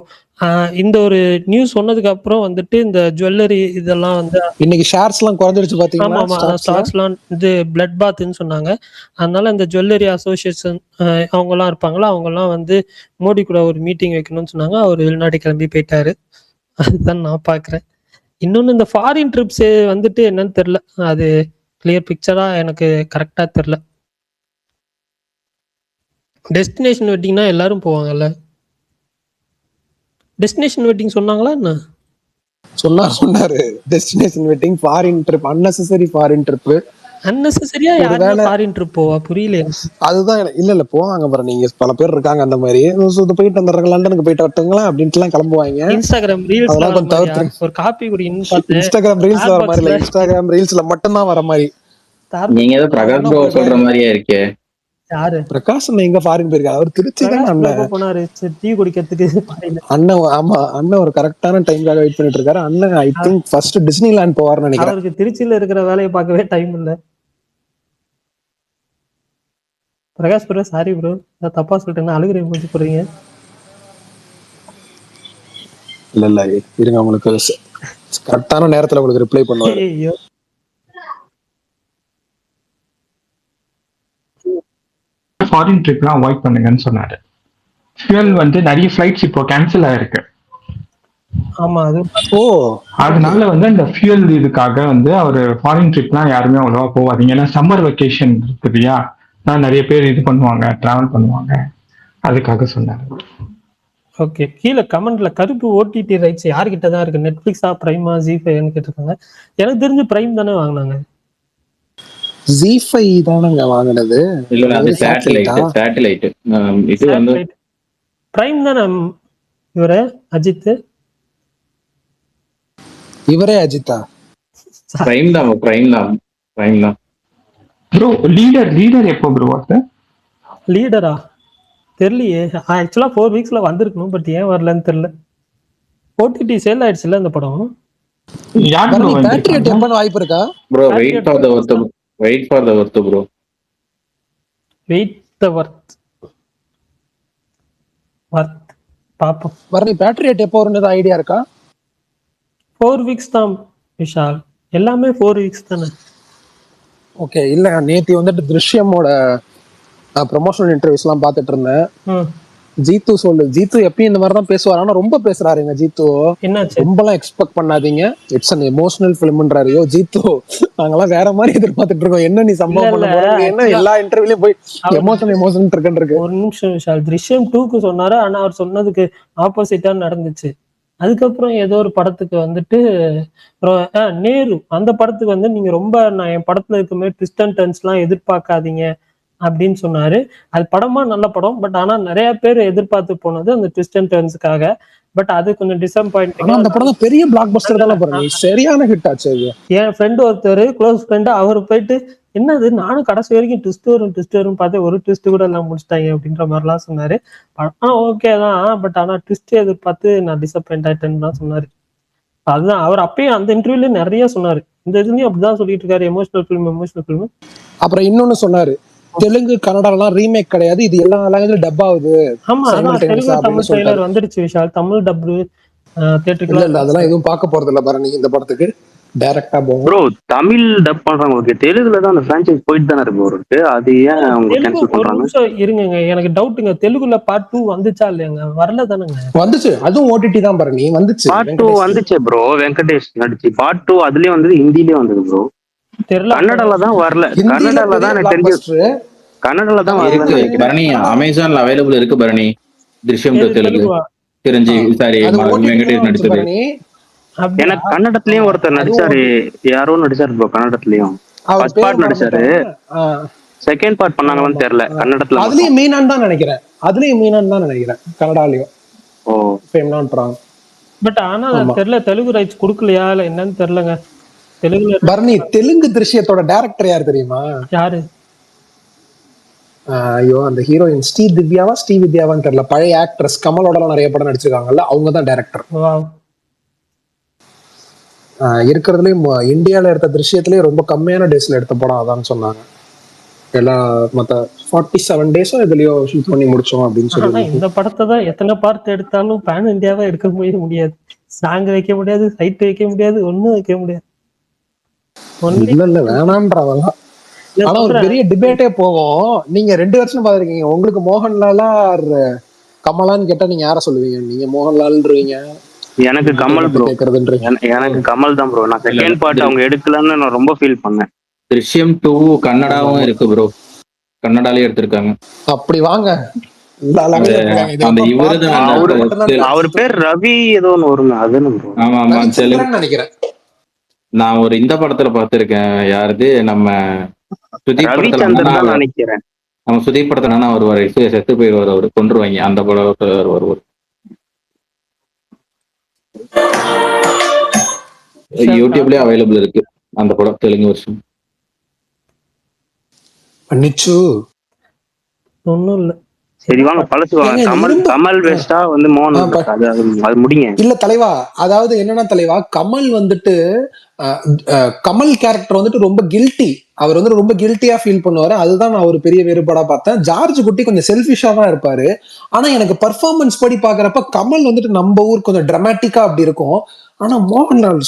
இந்த ஒரு நியூஸ் சொன்னதுக்கு அப்புறம் வந்துட்டு இந்த ஜுவல்லரி இதெல்லாம் வந்து இன்னைக்கு ஷேர்ஸ் எல்லாம் குறைஞ்சிருச்சு பாத்தீங்களா? ஆமா, ஸ்டாக்ஸ் எல்லாம் இது பிளட் பாத்ன்னு சொன்னாங்க. அதனால இந்த ஜுவல்லரி அசோசியேஷன் அவங்க எல்லாம் இருப்பாங்களா, அவங்க எல்லாம் வந்து மோடி கூட ஒரு மீட்டிங் வைக்கணும்னு சொன்னாங்க. அவர் வெளிநாடு கிளம்பி போயிட்டாரு. அதுதான் நான் பாக்குறேன். இன்னொன்னு, இந்த ஃபாரின் ட்ரிப்ஸ் வந்துட்டு என்னன்னு தெரியல, அது கிளியர் பிக்சரா எனக்கு கரெக்டா தெரியல. டெஸ்டினேஷன் வெட்டிங்னா எல்லாரும் போவாங்கல்ல, டெஸ்டினேஷன் வெட்டிங் சொன்னாங்களா என்ன? சொன்னாரு destination wedding, foreign trip, unnecessary foreign trip. அன்னெசரியா யாரும் ஃபாரின் ட்ரிப் போவா? புரியல. அதுதான் இல்ல போவாங்க பாரு, நீங்க பல பேர் இருக்காங்க அந்த மாதிரி. போயிட்டு வந்துடுறாங்க, லண்டனுக்கு போயிட்டு வரட்டுங்களா அப்படின்ட்டு எல்லாம் கிளம்புவாங்க. இன்ஸ்டாகிராம் ரீல்ஸ் கொஞ்சம் தவிர்த்து, ஒரு காப்பி குடின்னு பார்த்தேன். இன்ஸ்டாகிராம் ரீல்ஸ் வர மாதிரி இல்ல, இன்ஸ்டாகிராம் ரீல்ஸ்ல மட்டும்தான் வர மாதிரி. நீங்க ஏதோ பிரகாஷ் ப்ரோ சொல்ற மாதிரியே இருக்கே. யாரு பிரகாஷ் எங்க ஃபாரின் போயிருக்காரு? அவர் திருச்சி தான் அண்ணன் போனாரு டீ குடிக்கிறதுக்கு. அண்ணன் ஆமா, அண்ணன் ஒரு கரெக்டான டைம்காக வெயிட் பண்ணிட்டு இருக்காரு. அண்ணன் ஐ திங்க் ஃபர்ஸ்ட் டிஸ்னிலாண்ட் போவார்னு நினைக்கிறேன். அவருக்கு திருச்சியில இருக்கிற வேலையை பார்க்கவே டைம் இல்ல. பிரகாஷ் ப்ரோ சாரி ப்ரோ, நான் தப்பா சொல்லிட்டேன்னா அழுகுறேன் போச்சு போறீங்க. இல்ல இருங்க, உங்களுக்கு கரெக்டான நேரத்துல உங்களுக்கு ரிப்ளை பண்ணுவாரு. ஐயோ ஃபாரின் ட்ரிப்லாம் அவாய்ட் பண்ணுங்கன்னு சொன்னாரு. ஃபியூல் வந்து நிறைய ஃபிளைட்ஸ் இப்போ கேன்சல் ஆயிருக்கு. ஆமா, அது அதனால வந்து அந்த ஃபியூல் இதுக்காக வந்து அவர் ஃபாரின் ட்ரிப்லாம் யாருமே அவ்வளவா போவாதீங்க. ஏன்னா சம்மர் வெக்கேஷன் இருக்கு இல்லையா, நான் நிறைய பேர் இது பண்ணுவாங்க, டிராவல் பண்ணுவாங்க, அதுக்காக சொன்னாரு. ஓகே, கீழே கமெண்ட்ல கருப்பு ஓடிடி ரைட்ஸ் யார்கிட்ட தான் இருக்கு? நெட்ஃபிளிக்ஸா, பிரைமா, ஜி5 கேட்டிருக்காங்க. எனக்கு தெரிஞ்சு பிரைம் தானே வாங்கினாங்க. ஜி5 தானங்க வாங்கினது? இல்ல அது சேட்டலைட். இது வந்து பிரைம் தானே. இவரே அஜித், இவரே அஜித்தா? பிரைம் தான். ப்ரோ லீடர் எப்போ ப்ரோ வருது? லீடரா தெரியலையே. ஆக்சுவலா 4 வீக்ஸ்ல வந்திருக்கணும், பட் ஏன் வரலன்னு தெரியல. ஓடிடி சேல் ஆயிடுச்சுல இந்த படம். யார் ப்ரோ பேட்ரியட் எப்ப வாய்ப்பு இருக்கா bro? Wait for the worth bro. Wait the worth பாப்போம். வரணி பேட்ரியட் எப்போ வரும்னு ஐடியா இருக்கா? 4 வீக்ஸ் தான் விஷால், எல்லாமே 4 வீக்ஸ் தானே. ஓகே, இல்ல நேத்தி வந்துட்டு திருஷ்யமோட ப்ரொமோஷனல் இன்டர்வியூஸ் எல்லாம் பாத்துட்டு இருந்தேன். ஜீத்து எப்பயும் இந்த மாதிரி தான் பேசுவார், ஆனா ரொம்ப பேசுறாருங்க ஜீத்து. என்னாச்சு? ரொம்பலாம் எக்ஸ்பெக்ட் பண்ணாதீங்க, இட்ஸ் அன் எமோஷனல் ஃபிலிம்ன்றாரு. ஜீத்து நாங்கெல்லாம் வேற மாதிரி எதிர்பார்த்துட்டு இருக்கோம். என்ன நீ சம்பவம் பண்ண போற? என்ன எல்லா இன்டர்வியூலயும் போய் எமோஷன் இருக்கு. ஒரு நிமிஷம் விஷால், திருஷ்யம் 2க்கு சொன்னாரு, ஆனா அவர் சொன்னதுக்கு ஆப்போசிட்டா நடந்துச்சு. அதுக்கப்புறம் ஏதோ ஒரு படத்துக்கு வந்துட்டு நேரு, அந்த படத்துக்கு வந்து நீங்க ரொம்ப நான் என் படத்துல இருக்குமே ட்விஸ்ட் அண்ட் டர்ன்ஸ் எல்லாம் எதிர்பார்க்காதீங்க அப்படின்னு சொன்னாரு. அது படமா நல்ல படம், பட் ஆனா நிறைய பேர் எதிர்பார்த்து போனது அந்த ட்விஸ்ட் அண்ட் டர்ன்ஸ்க்காக. பட் அது கொஞ்சம் டிசப்பாயிண்டிங். அந்த படம் பெரிய பிளாக் பஸ்டர் தான பாருங்க, சரியான ஹிட் ஆச்சு. என் ஃப்ரெண்ட் ஒருத்தர், க்ளோஸ் ஃப்ரெண்ட், அவர் போயிட்டு என்னது நானும் கடைசி வரைக்கும் ட்விஸ்ட் வரும் பார்த்தேன், ஒரு ட்விஸ்ட் கூட எல்லாம் முடிச்சிட்டாங்க அப்படின்ற மாதிரிலாம் சொன்னாரு. ஓகே தான், பட் ஆனா ட்விஸ்ட் எதிர்பார்த்து நான் டிசப்பாயிண்ட் ஆயிட்டேன்னு தான் சொன்னாரு. அதுதான் அவர் அப்பயும் அந்த இன்டர்வியூல நிறைய சொன்னாரு. இந்த இதுலயும் அப்படிதான் சொல்லிட்டு இருக்காரு, எமோஷனல் ஃபிலிம். அப்புறம் இன்னொன்னு சொன்னாரு, தெலுங்கு கன்னடாலாம் ரீமேக் கிடையாது, இது எல்லா லாங்குவேஜ்லயும் டப் ஆகுது. ஆமா, தெலுங்கு தமிழ் ட்ரெய்லர் வந்துருச்சு விஷால், தமிழ் டப் தியேட்டருக்கு. அதெல்லாம் எதுவும் பார்க்க போறது இல்ல பாரு, நீங்க இந்த படத்துக்கு டைரக்டா போகும். ப்ரோ தமிழ் டப் பண்றாங்க, ஓகே. தெலுங்குல தான் அந்த ஃபிரான்ச்சைஸ் போயிட்டு தானே இருக்கு. அது ஏன் அவங்க கேன்சல் பண்றாங்க? இருங்க, எனக்கு டவுட்டுங்க. தெலுங்குல பார்ட் 2 வந்துச்சா இல்லையாங்க? வரல தானங்க? வந்துச்சு, அதுவும் ஓடிடி தான் பாரு. நீ வந்துச்சு பார்ட் 2 வந்துச்சு ப்ரோ, வெங்கடேஷ் நடிச்சு. பார்ட் 2 அதுலயே வந்தது, ஹிந்திலயே வந்தது ப்ரோ. தெரியல, கன்னடால தான் வரல. கன்னடால தான் எனக்கு தெரிஞ்சு, கன்னடால தான் இருக்கு பரணி. அமேசான்ல அவைலபிள் இருக்கு பரணி. திருஷ்யம் தெலுங்கு சிரஞ்சீவி, சாரி வெங்கடேஷ் நடிச்சது. எனக்கு கன்னடத்துலயும் ஒருத்தர் நடிச்சாரு, யாரோ நடிச்சாரு ப்ரோ கன்னடத்துலயும். ஃபர்ஸ்ட் பார்ட் நடிச்சாரு, செகண்ட் பார்ட் பண்ணாங்களான்னு தெரியல. கன்னடத்துல அதுலயும் மீனான் தான் நினைக்கிறேன், கன்னடாலயும். ஓ பட் ஆனா தெரியல, தெலுங்கு ரைட்ஸ் கொடுக்கலையா இல்ல என்னன்னு தெரியலங்க. தெலுங்கு திருஷ்யத்தோட டைரக்டர் யார் தெரியுமா? யாரு? ஐயோ, அந்த ஹீரோயின் ஸ்ரீவித்யாவான்னு தெரியல, பழைய ஆக்ட்ரஸ், கமலோட நிறைய படம் நடிச்சிருக்காங்கல்ல, அவங்க தான் டைரக்டர். இருக்கிறதுலயும் இந்தியால எடுத்த திருஷ்யத்திலேயே ரொம்ப கம்மியான டேஸ்ல எடுத்த படம் அதான் சொன்னாங்க. எல்லாம் மத்த 47 டேஸோ இதுலயோ ஷூட் பண்ணி முடிச்சோம் அப்படின்னு சொல்லி. இந்த படத்தை தான் எத்தனை பார்ட் எடுத்தாலும் பேன் இந்தியாவா எடுக்க முடியாது. சாங் வைக்க முடியாது, சைட் வைக்க முடியாது, ஒண்ணும் வைக்க முடியாது. இல்ல வேணான்றவெல்லாம். ஆனா ஒரு பெரிய டிபேட்டே போகும். நீங்க 2 வருஷம் பாத்திருக்கீங்க, உங்களுக்கு மோகன்லாலா கமலான்னு கேட்டா நீங்க யார சொல்லுவீங்க? நீங்க மோகன்லால்ன்றீங்க. எனக்கு கமல் ப்ரோ, எனக்கு கமல் தான் ப்ரோ. நான் செகண்ட் பார்ட் அவங்க எடுக்கலன்னு நான் ரொம்ப ஃபீல் பண்ணேன். திருஷ்யம் 2 கன்னடாவும் இருக்கு ப்ரோ, கன்னடாலயே எடுத்திருக்காங்க. அப்படி வாங்க, எல்லா level ல இருக்காங்க. இது அந்த ரொம்ப இவருதான் பார்த்தா அவரு மட்டும்தான் அவர் தெரிஞ்சுது. பேர் ரவி ஏதோ ஒன்று வருங்க, அதுன்னு ப்ரோ. ஆமா ஆமா தெலுங்கு. ரவிச்சந்திரன் நினைக்கிறேன். நான் ஒரு இந்த படத்துல பார்த்திருக்கேன். யாருது நம்ம சுதீப் படத்துல ரவிச்சந்திரன் தான் நினைக்கிறேன். நம்ம சுதீப் படத்துல வருவாரு, செத்து போயிடுவாரு, அவரு கொண்டுருவாங்க அந்த படத்துல வருவார். யூடியூப்லயே அவைலபிள் இருக்கு அந்த படம், தெலுங்கு வருஷன். நிச்சு ஒன்றும் இல்லை. சரி வாங்க பழசு வாங்க. ஏங்க, கமல் இரும்பு- கமல் பெஸ்டா வந்து மோகன் best ஆ? அது முடிங்க. இல்ல தலைவா, அதாவது என்னன்னா தலைவா, கமல் வந்துட்டு கமல் கேரக்டர் வந்துட்டு ரொம்ப கில்ட்டி. அவர் வந்து ரொம்ப கில்ட்டியா ஃபீல் பண்ணுவாரு. அதுதான் நான் ஒரு பெரிய வேறுபாடா பார்த்தேன். ஜார்ஜ் குட்டி கொஞ்சம் செல்ஃபிஷா தான் இருப்பாரு. ஆனா எனக்கு பர்ஃபார்மன்ஸ் படி பாக்குறப்ப கமல் வந்துட்டு நம்ம ஊர் கொஞ்சம் டிராமாட்டிக்கா அப்படி இருக்கும். ஆனா மோகன்லால்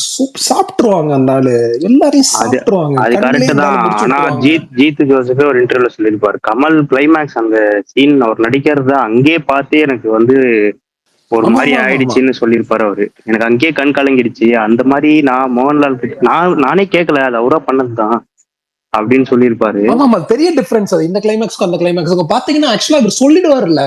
சாப்பிட்டுருவாங்க, அந்த ஆளு எல்லாரையும் சாப்பிட்டுருவாங்க. அது கரெக்ட் தான். ஆனா ஜீத் ஜோசப்பே ஒரு இன்டர்வியூல சொல்லியிருப்பாரு, கமல் கிளைமேக்ஸ் அந்த சீன் அவர் நடிக்கிறத அங்கே பார்த்தே எனக்கு வந்து ஒரு மாதிரி ஆயிடுச்சுன்னு சொல்லியிருப்பாரு அவரு. எனக்கு அங்கேயே கண் கலங்கிடுச்சு. அந்த மாதிரி நான் மோகன்லால் நானே கேட்கல, அது அவரா பண்ணதுதான் அப்படின்னு சொல்லியிருப்பாரு. ஆமா, பெரிய டிஃபரன்ஸ் அது. இந்த கிளைமேக்ஸ்க்கு அந்த கிளைமேக்ஸ்க்கு பாத்தீங்கன்னா ஆக்சுவலா இவர் சொல்லிடுவாருல்ல,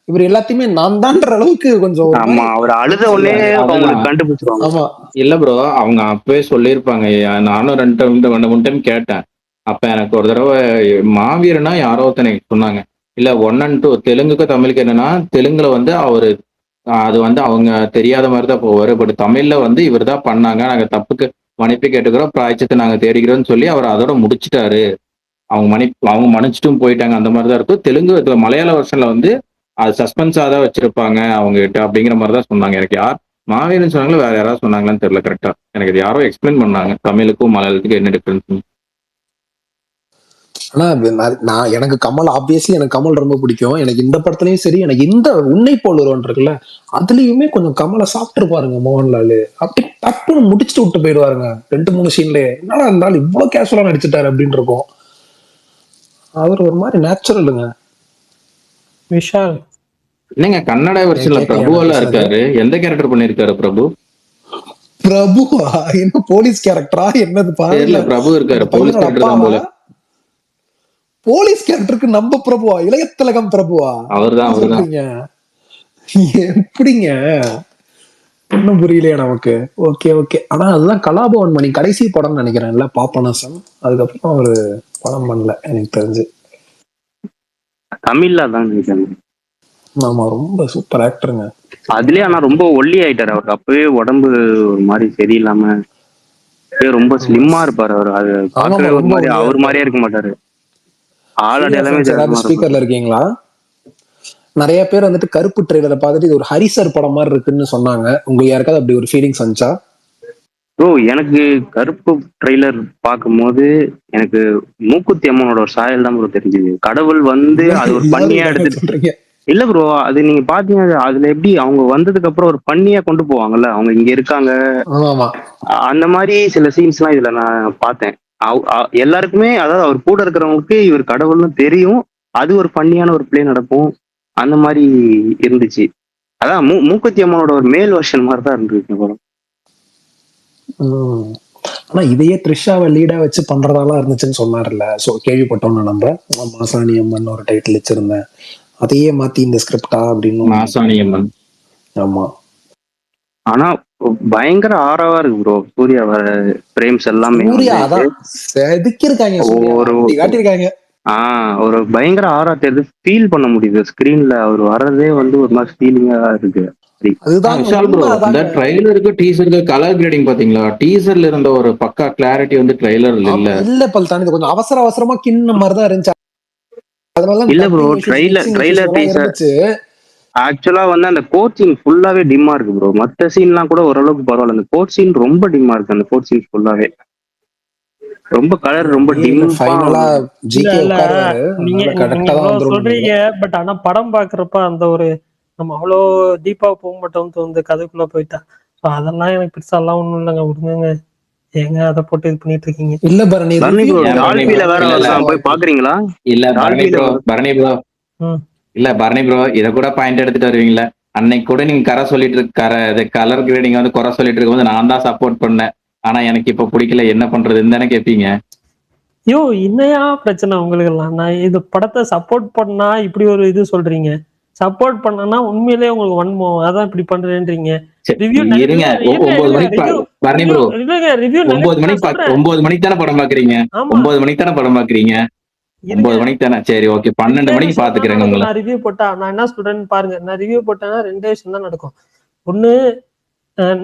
இவர் எல்லாத்தையுமே நான் தான்ற அளவுக்கு கொஞ்சம். ஆமா, அவர் அழுத உடனே அவங்களுக்கு கண்டுபிடிச்சிருவாங்க. ஆமா இல்ல ப்ரோ, அவங்க அப்பவே சொல்லியிருப்பாங்க. நானும் 2 டைம் கேட்டேன். அப்ப எனக்கு ஒரு தடவை மாவீரனா யாரோ ஒருத்தனை சொன்னாங்க. இல்ல 1 and 2 தெலுங்குக்கு தமிழுக்கு என்னன்னா, தெலுங்குல வந்து அவரு அது வந்து அவங்க தெரியாத மாதிரி தான் போவாரு. பட் தமிழ்ல வந்து இவர் தான் பண்ணாங்க, நாங்க தப்புக்கு மன்னிப்பு கேட்டுக்கிறோம், பிராய்ச்சத்தை நாங்க தேடிக்கிறோம்னு சொல்லி அவர் அதோட முடிச்சிட்டாரு. அவங்க மன்னிச்சிட்டும் போயிட்டாங்க. அந்த மாதிரி தான் இருக்கும். தெலுங்கு மலையாள வருஷன்ல வந்து அது சஸ்பென்ஸா தான் வச்சிருப்பாங்க அவங்க கிட்ட, அப்படிங்கிற மாதிரி தான் சொன்னாங்க. எனக்கு யார் மாவீரன் சொன்னாங்களோ வேற யாராவது சொன்னாங்களான்னு தெரியல கரெக்டா. எனக்கு இது யாரோ எக்ஸ்பிளைன் பண்ணாங்க தமிழுக்கும் மலையாளத்துக்கும் என்ன டிஃபரன்ஸ். ஆனா நான் எனக்கு கமல் ஆப்வியஸ்லி எனக்கு கமல் ரொம்ப பிடிக்கும். எனக்கு இந்த படத்துலயும் சரி, எனக்கு இந்த உன்னை போல் ஒருவன் இருக்குல்ல, அதுலயுமே கொஞ்சம் கமலை சாப்பிட்டு பாருங்க மோகன்லால். அப்படி டப்புன்னு முடிச்சுட்டு விட்டு போயிடுவாருங்க 2-3 சீன்லயே. என்னடா இருந்தாலும் இவ்வளவு கேஷுவலா நடிச்சுட்டாரு அப்படின்னு இருக்கும். அவர் ஒரு மாதிரி நேச்சுரலுங்க. விஷால் என்னங்க கன்னட வெர்ஷன்ல பிரபுவெல்லாம் இருக்காரு, எந்த கேரக்டர் பண்ணிருக்காரு பிரபு? பிரபுவா? என்ன போலீஸ் கேரக்டரா என்னது பாருங்க. பிரபு இருக்காரு, போலீஸ் கேரக்டர் தான் போல. போலீஸ் கேரக்டருக்கு நம்ம பிரபுவா? இளையத்திலகம் பிரபுவா? அவர்தான். எப்படிங்க? ஒன்னும் புரியலையா நமக்கு. Okay okay. ஆனா அதுதான் கலாபவன் மணி கடைசி படம்னு நினைக்கிறேன்ல, பாப்பநாசம். அதுக்கப்புறம் அவரு படம் பண்ணல எனக்கு தெரிஞ்சு. தமிழ்ல தான் நினைக்கிறேன். ஆமா, ரொம்ப சூப்பர் ஆக்டருங்க அதுலயே. ஆனா ரொம்ப ஒல்லி ஆயிட்டாரு அவருக்கு. அப்பவே உடம்பு ஒரு மாதிரி சரியில்லாம ரொம்ப ஸ்லிம்மா இருப்பாரு அவரு. அது பார்க்கவே ஒரு மாதிரி அவர் மாதிரியே இருக்க மாட்டாரு. ஆளோட எல்லாமே. ஸ்பீக்கர்ல இருக்கீங்களா? நிறைய பேர் வந்துட்டு கருப்பு ட்ரெய்லரை பார்த்துட்டு இது ஒரு ஹரிசர் படம் மாதிரி இருக்குன்னு சொன்னாங்க. உங்களுக்கு யாருக்காவது அப்படி ஒரு ஃபீலிங்ஸ் வந்துச்சா? ப்ரோ, எனக்கு கருப்பு ட்ரெய்லர் பார்க்கும்போது எனக்கு மூக்குத்தி அம்மனோட ஒரு சாயல் தான் ப்ரோ தெரிஞ்சது. கடவுள் வந்து அது ஒரு பண்ணியா எடுத்துட்டு. இல்ல ப்ரோ, அது நீங்க பாத்தீங்க, அதுல எப்படி அவங்க வந்ததுக்கு அப்புறம் ஒரு பண்ணியா கொண்டு போவாங்கல்ல, அவங்க இங்க இருக்காங்க அந்த மாதிரி சில சீன்ஸ் எல்லாம் இதுல நான் பார்த்தேன். எல்லாருக்குமே, அதாவது அவர் கூட இருக்கிறவங்களுக்கு இவர் கடவுள்னு தெரியும். அது ஒரு பண்ணியான ஒரு பிளே நடக்கும், அந்த மாதிரி இருந்துச்சு. அதான் மூக்குத்தி அம்மனோட ஒரு மேல் வெர்ஷன் மாதிரி தான் இருந்துச்சு படம். ஆனா இதையே த்ரிஷாவை லீடா வச்சு பண்றதாலாம் இருந்துச்சுன்னு சொன்னார்ல, சோ கேள்விப்பட்டோம்னு நம்ம மாசாணி அம்மன் ஒரு டைட்டில் வச்சிருந்தேன், அதையே மாத்தி இந்த ஸ்கிரிப்டா அப்படின்னு. மாசாணி அம்மன். ஆமா, ஆனா பயங்கர ஆறாவா இருக்கு ப்ரோ. சூர்யா பிரேம்ஸ் எல்லாமே காட்டிருக்காங்க. ஒரு பயங்கர ஆறா தெரியுது, ஃபீல் பண்ண முடியுது ஸ்கிரீன்ல. அவர் வர்றதே வந்து ஒரு மாதிரி ஃபீலிங்கா இருக்கு. ட்ரைலருக்கு டீசருக்கு கலர் கிரேடிங் பாத்தீங்களா? டீசர்ல இருந்த ஒரு பக்கா கிளாரிட்டி வந்து ட்ரைலர்ல இல்ல பல்தான். இது கொஞ்சம் அவசரமா கிண்ண மாதிரி தான் இருந்துச்சு. இல்ல ப்ரோ, ட்ரைலர் டீசர் ஆக்சுவலா வந்து அந்த கோட் சீன் ஃபுல்லாவே டிம்மா இருக்கு ப்ரோ. மத்த சீன்லாம் கூட ஓரளவுக்கு பரவாயில்ல, அந்த கோட் சீன் ரொம்ப டிம்மா இருக்கு. அந்த கோட் சீன் ஃபுல்லாவே ரொம்ப கலர் ரொம்ப டிம். சொல்றீங்க, பட் ஆனா படம் பாக்குறப்ப அந்த ஒரு நம்ம அவ்வளோ டீப்பா போக மாட்டோம் தோணுது கதைக்குள்ள போயிட்டா. அதெல்லாம் எனக்கு பெருசா எல்லாம் ஒண்ணும் இல்லைங்க, விடுங்க. ஏங்க அதை போட்டு இது பண்ணிட்டு இருக்கீங்க? இல்ல பரணி போய் பாக்குறீங்களா? இல்ல பரணி ப்ரோ, இத கூட பாயிண்ட் எடுத்துட்டு வருவீங்களா? அன்னைக்கு கூட நீங்க கலர் கிரேடிங் வந்து குறை சொல்லிட்டு இருக்கும்போது நான் தான் சப்போர்ட் பண்ணேன். ஆனா எனக்கு இப்ப பிடிக்கல, என்ன பண்றதுன்னு தானே கேட்பீங்க. யோ, என்னையா பிரச்சனை உங்களுக்கு எல்லாம்? நான் இது படத்தை சப்போர்ட் பண்ணா இப்படி ஒரு இது சொல்றீங்க. சப்போர்ட் பண்ணனா உண்மையிலேயே உங்களுக்கு வன்மம், அதான் இப்படி பண்றேன்றீங்க. சரி, ரிவ்யூ இருங்க 9 மணிக்கு பரணி ப்ரோ, 9 மணிக்கு தானே படம் பாக்குறீங்க? 9 மணிக்கு தானே படம் பாக்குறீங்க? 9 மணிக்கு தானே? சரி ஓகே, 12 மணிக்கு பாத்துக்கிறேங்க உங்களை. நான் ரிவ்யூ போட்டா நான் என்ன சொல்றேன்னு பாருங்க. நான் ரிவ்யூ போட்டேன்னா 2 விஷயம் தான் நடக்கும். ஒண்ணு,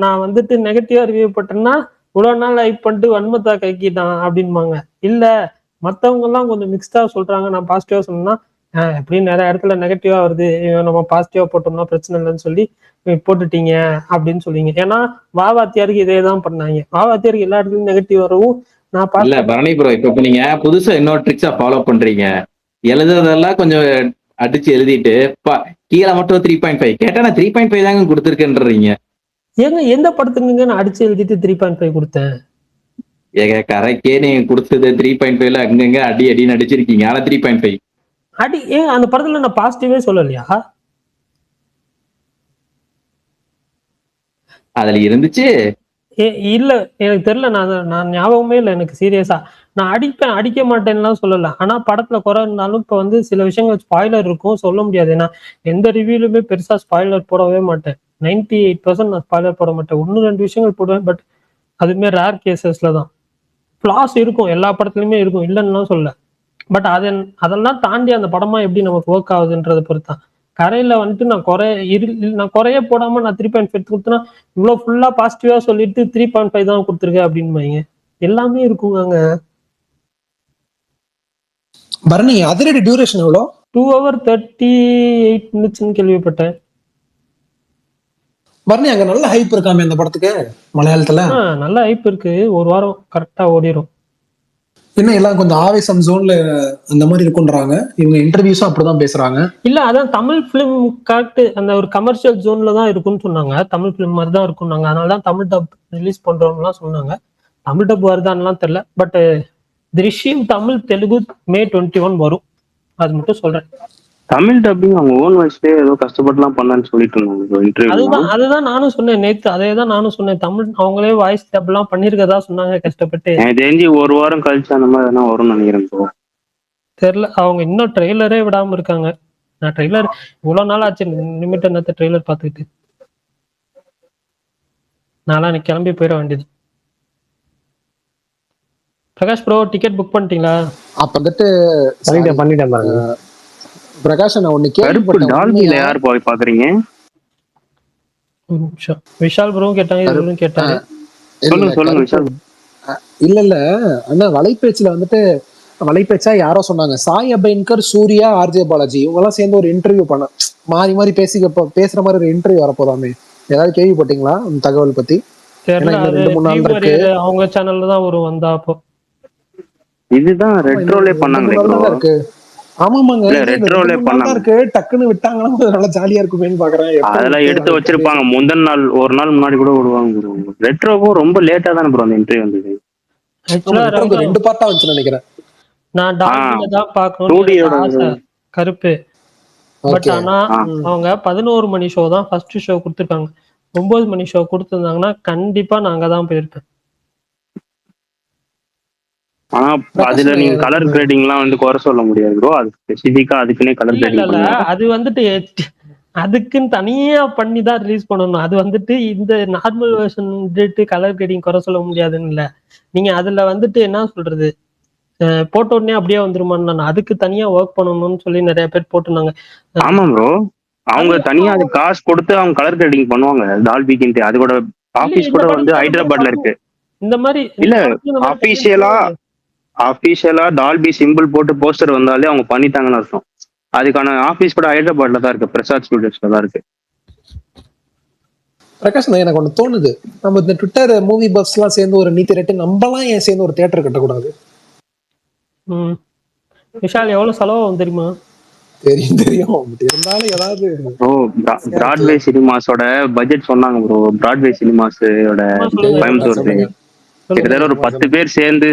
நான் வந்துட்டு நெகட்டிவா ரிவ்யூ போட்டேன்னா இவ்வளவு நாள் லைக் பண்ணிட்டு வன்மத்தா கைக்கிட்டான் அப்படின்பாங்க. இல்ல மத்தவங்க எல்லாம் கொஞ்சம் மிக்ஸ்டா சொல்றாங்க, நான் பாசிட்டிவா சொன்னா எப்படியும் நிறைய இடத்துல நெகட்டிவா வருது, நம்ம பாசிட்டிவா போட்டோம்னா பிரச்சனை இல்லைன்னு சொல்லி போட்டுட்டீங்க அப்படின்னு சொல்லுவீங்க. ஏன்னா வாத்தியாருக்கு இதே தான் பண்ணாங்க. வாத்தியாருக்கு எல்லா இடத்துலயும் நெகட்டிவ் வரவும் நான் இல்ல பரணி ப்ரோ, இப்ப நீங்க புதுசா இன்னொரு ட்ரிக்ஸா ஃபாலோ பண்றீங்க. எழுதுறதெல்லாம் கொஞ்சம் அடிச்சு எழுதிட்டு கீழே மட்டும் 3.5 கேட்டா நான் 3.5 தாங்க கொடுத்துருக்கேன்றீங்க. ஏங்க எந்த படத்துக்கு நான் அடிச்சு எழுதிட்டு 3.5 கொடுத்தேன்? ஏங்க கரெக்டே நீங்க கொடுத்தது 3.5ல அங்கங்க அடி அடின்னு அடிச்சிருக்கீங்க. ஆனா 3.5 அடி. ஏன் அந்த படத்துல நான் பாசிட்டிவே சொல்லலையா? அதுல இருந்துச்சு. இல்ல எனக்கு தெரியல, நான் ஞாபகமே இல்லை எனக்கு சீரியஸா. நான் அடிக்க மாட்டேன்னுலாம் சொல்லல. ஆனா படத்துல குறை இருந்தாலும் இப்ப வந்து சில விஷயங்கள் ஸ்பாய்லர் இருக்கும், சொல்ல முடியாது. ஏன்னா எந்த ரிவ்யூலுமே பெருசா ஸ்பாய்லர் போடவே மாட்டேன். 98% நான் ஸ்பாய்லர் போட மாட்டேன். 1-2 விஷயங்கள் போடுவேன். பட் அதுவுமே ரேர் கேசஸ்ல தான். ஃபிளாஸ் இருக்கும், எல்லா படத்துலயுமே இருக்கும், இல்லைன்னு சொல்ல. பட் அதெல்லாம் தாண்டி அந்த படமா எப்படி நமக்கு ஒர்க் ஆகுதுன்றதை பொறுத்தான். கரையில வந்துட்டு நான் குறைய போடாம நான் 3.5 எடுத்து கொடுத்தேன்னா இவ்வளவு ஃபுல்லா பாசிட்டிவா சொல்லிட்டு 3.5 தான் கொடுத்துருக்கேன் அப்படின்னு எல்லாமே இருக்குங்க. பரணி அதிரடி டியூரேஷன் எவ்வளோ? 2 hours 38 minutes கேள்விப்பட்டேன். பரணி அங்க நல்ல ஹைப் இருக்காமே அந்த படத்துக்கு மலையாளத்துல. நல்ல ஹைப் இருக்கு. ஒரு வாரம் கரெக்டா ஓடிடும். என்ன எல்லாம் கொஞ்சம் ஆவேசம் ஜோன்ல அந்த மாதிரி இருக்குன்றாங்க. இவங்க இன்டர்வியூஸும் அப்படிதான் பேசுறாங்க. இல்ல அதான் தமிழ் பிலிம் கரெக்ட், அந்த ஒரு கமர்ஷியல் ஜோன்ல தான் இருக்குன்னு சொன்னாங்க. தமிழ் பிலிம் மாதிரி தான் இருக்கும்னாங்க. அதனாலதான் தமிழ் டப் ரிலீஸ் பண்றோம்லாம் சொன்னாங்க. தமிழ் டப் வருதான்லாம் தெரியல. But Drishyam Tamil Telugu May 21 வரும், அது மட்டும் சொல்றேன். தமிழ் டப்பிங் அவங்க ஓன் வாய்ஸ்லயே ஏதோ கஷ்டப்பட்டுலாம் பண்ணான்னு சொல்லிட்டு இருந்தாங்க. அதுதான் நானும் சொன்னேன் நேத்து. அதேதான் நானும் சொன்னேன். தமிழ் அவங்களே வாய்ஸ் டப் எல்லாம் பண்ணிருக்கதா சொன்னாங்க கஷ்டப்பட்டு. எனக்கு தெரிஞ்சு ஒரு வாரம் கழிச்சு அந்த மாதிரி எதனா வரும்னு நினைக்கிறேன். தெரியல, அவங்க இன்னும் ட்ரெய்லரே விடாம இருக்காங்க. நான் ட்ரெய்லர் இவ்வளவு நாள் ஆச்சு நிமிட்ட நேரத்தை ட்ரெய்லர் பார்த்துக்கிட்டு. நான்லாம் எனக்கு கிளம்பி போயிட வேண்டியது. பிரகாஷ் ப்ரோ டிக்கெட் புக் பண்ணிட்டீங்களா? அப்ப வந்துட்டு பண்ணிட்டேன் பாருங்க. பிரகாஷ் நான் ஒண்ணு கேள்விப்பட்டேன். டால்பில யார் போய் பாக்குறீங்க? ஒரு நிமிஷம். விஷால் ப்ரோ கேட்டாங்க, இவரும் கேட்டாங்க. சொல்லுங்க விஷால். இல்ல ஆனா வலைபேச்சுல வந்துட்டு வலைபேச்சா யாரோ சொன்னாங்க, சாய் அபயன்கர், சூர்யா, ஆர்ஜே பாலாஜி இவங்க எல்லாம் சேர்ந்து ஒரு இன்டர்வியூ பண்ண மாறி மாறி பேசுற மாதிரி ஒரு இன்டர்வியூ வரப்போதாமே. ஏதாவது கேள்விப்பட்டீங்களா அந்த தகவல் பத்தி? அவங்க சேனல்ல தான் ஒரு வந்தா அப்போ இதுதான் ரெட்ரோலே பண்ணாங்க. ஆமாமாங்க, ரெட்ரோலே பண்ணாங்க. டக்குன்னு விட்டாங்கன்னா நல்லா ஜாலியா இருக்குமேன்னு பாக்குறேன். அதெல்லாம் எடுத்து வச்சிருப்பாங்க. முந்தின நாள் ஒரு நாள் முன்னாடி கூட விடுவாங்க. ரெட்ரோவும் ரொம்ப லேட்டா தானே ப்ரோ அந்த இன்டர்வியூ வந்தது. 2 பார்ட்டா வந்துச்சு நினைக்கிறேன். நான் டால்பில தான் பார்க்கணும் கருப்பு. பட் ஆனா அவங்க 11 மணி ஷோ தான் ஃபர்ஸ்ட் ஷோ கொடுத்துருக்காங்க. 9 மணி ஷோ கொடுத்துருந்தாங்கன்னா கண்டிப்பா நான் அங்கதான் போயிருப்பேன். ஆனா அதுல நீங்க கலர் கிரேடிங் எல்லாம் வந்து குறை சொல்ல முடியாது ப்ரோ. அது ஸ்பெசிபிக்கா அதுக்குன்னே கலர் கிரேடிங் அது வந்துட்டு அதுக்குன்னு தனியா பண்ணி தான் ரிலீஸ் பண்ணணும். அது வந்துட்டு இந்த நார்மல் வெர்ஷன் வந்துட்டு கலர் கிரேடிங் குறை சொல்ல முடியாதுன்னு இல்ல. நீங்க அதுல வந்துட்டு என்ன சொல்றது, போட்ட உடனே அப்படியே வந்துருமான்னு அதுக்கு தனியா ஒர்க் பண்ணணும்னு சொல்லி நிறைய பேர் போட்டுருந்தாங்க. ஆமா ப்ரோ, அவங்க தனியா அது காசு கொடுத்து அவங்க கலர் கிரேடிங் பண்ணுவாங்க. டால்பிக்கு அது கூட ஆபீஸ் கூட வந்து ஹைதராபாத்ல இருக்கு. இந்த மாதிரி இல்ல ஆபீஷியலா டால்பி சிம்பிள் போட்டு போஸ்டர் வந்தாலே அவங்க பண்ணிட்டாங்கன்னு அர்த்தம். அதுக்கான ஆபீஸ் கூட ஹைதராபாத்ல தான் இருக்கு, பிரசாத் ஸ்டுடியோஸ்ல தான் இருக்கு. பிரகாஷ் எனக்கு ஒண்ணு தோணுது, நம்ம இந்த ட்விட்டர் மூவி பஸ் எல்லாம் சேர்ந்து ஒரு நீத்தி ரேட்டு நம்மலாம் ஏன் சேர்ந்து ஒரு தியேட்டர் கட்டக்கூடாது? விஷால் எவ்வளவு செலவாகும் தெரியுமா? தெரியும். இருந்தாலும் ஏதாவது பிராட்வே சினிமாஸோட பட்ஜெட் சொன்னாங்க ப்ரோ. பிராட்வே சினிமாஸோட கோயம்புத்தூர் கிட்டத்தட்ட ஒரு 10 பேர் சேர்ந்து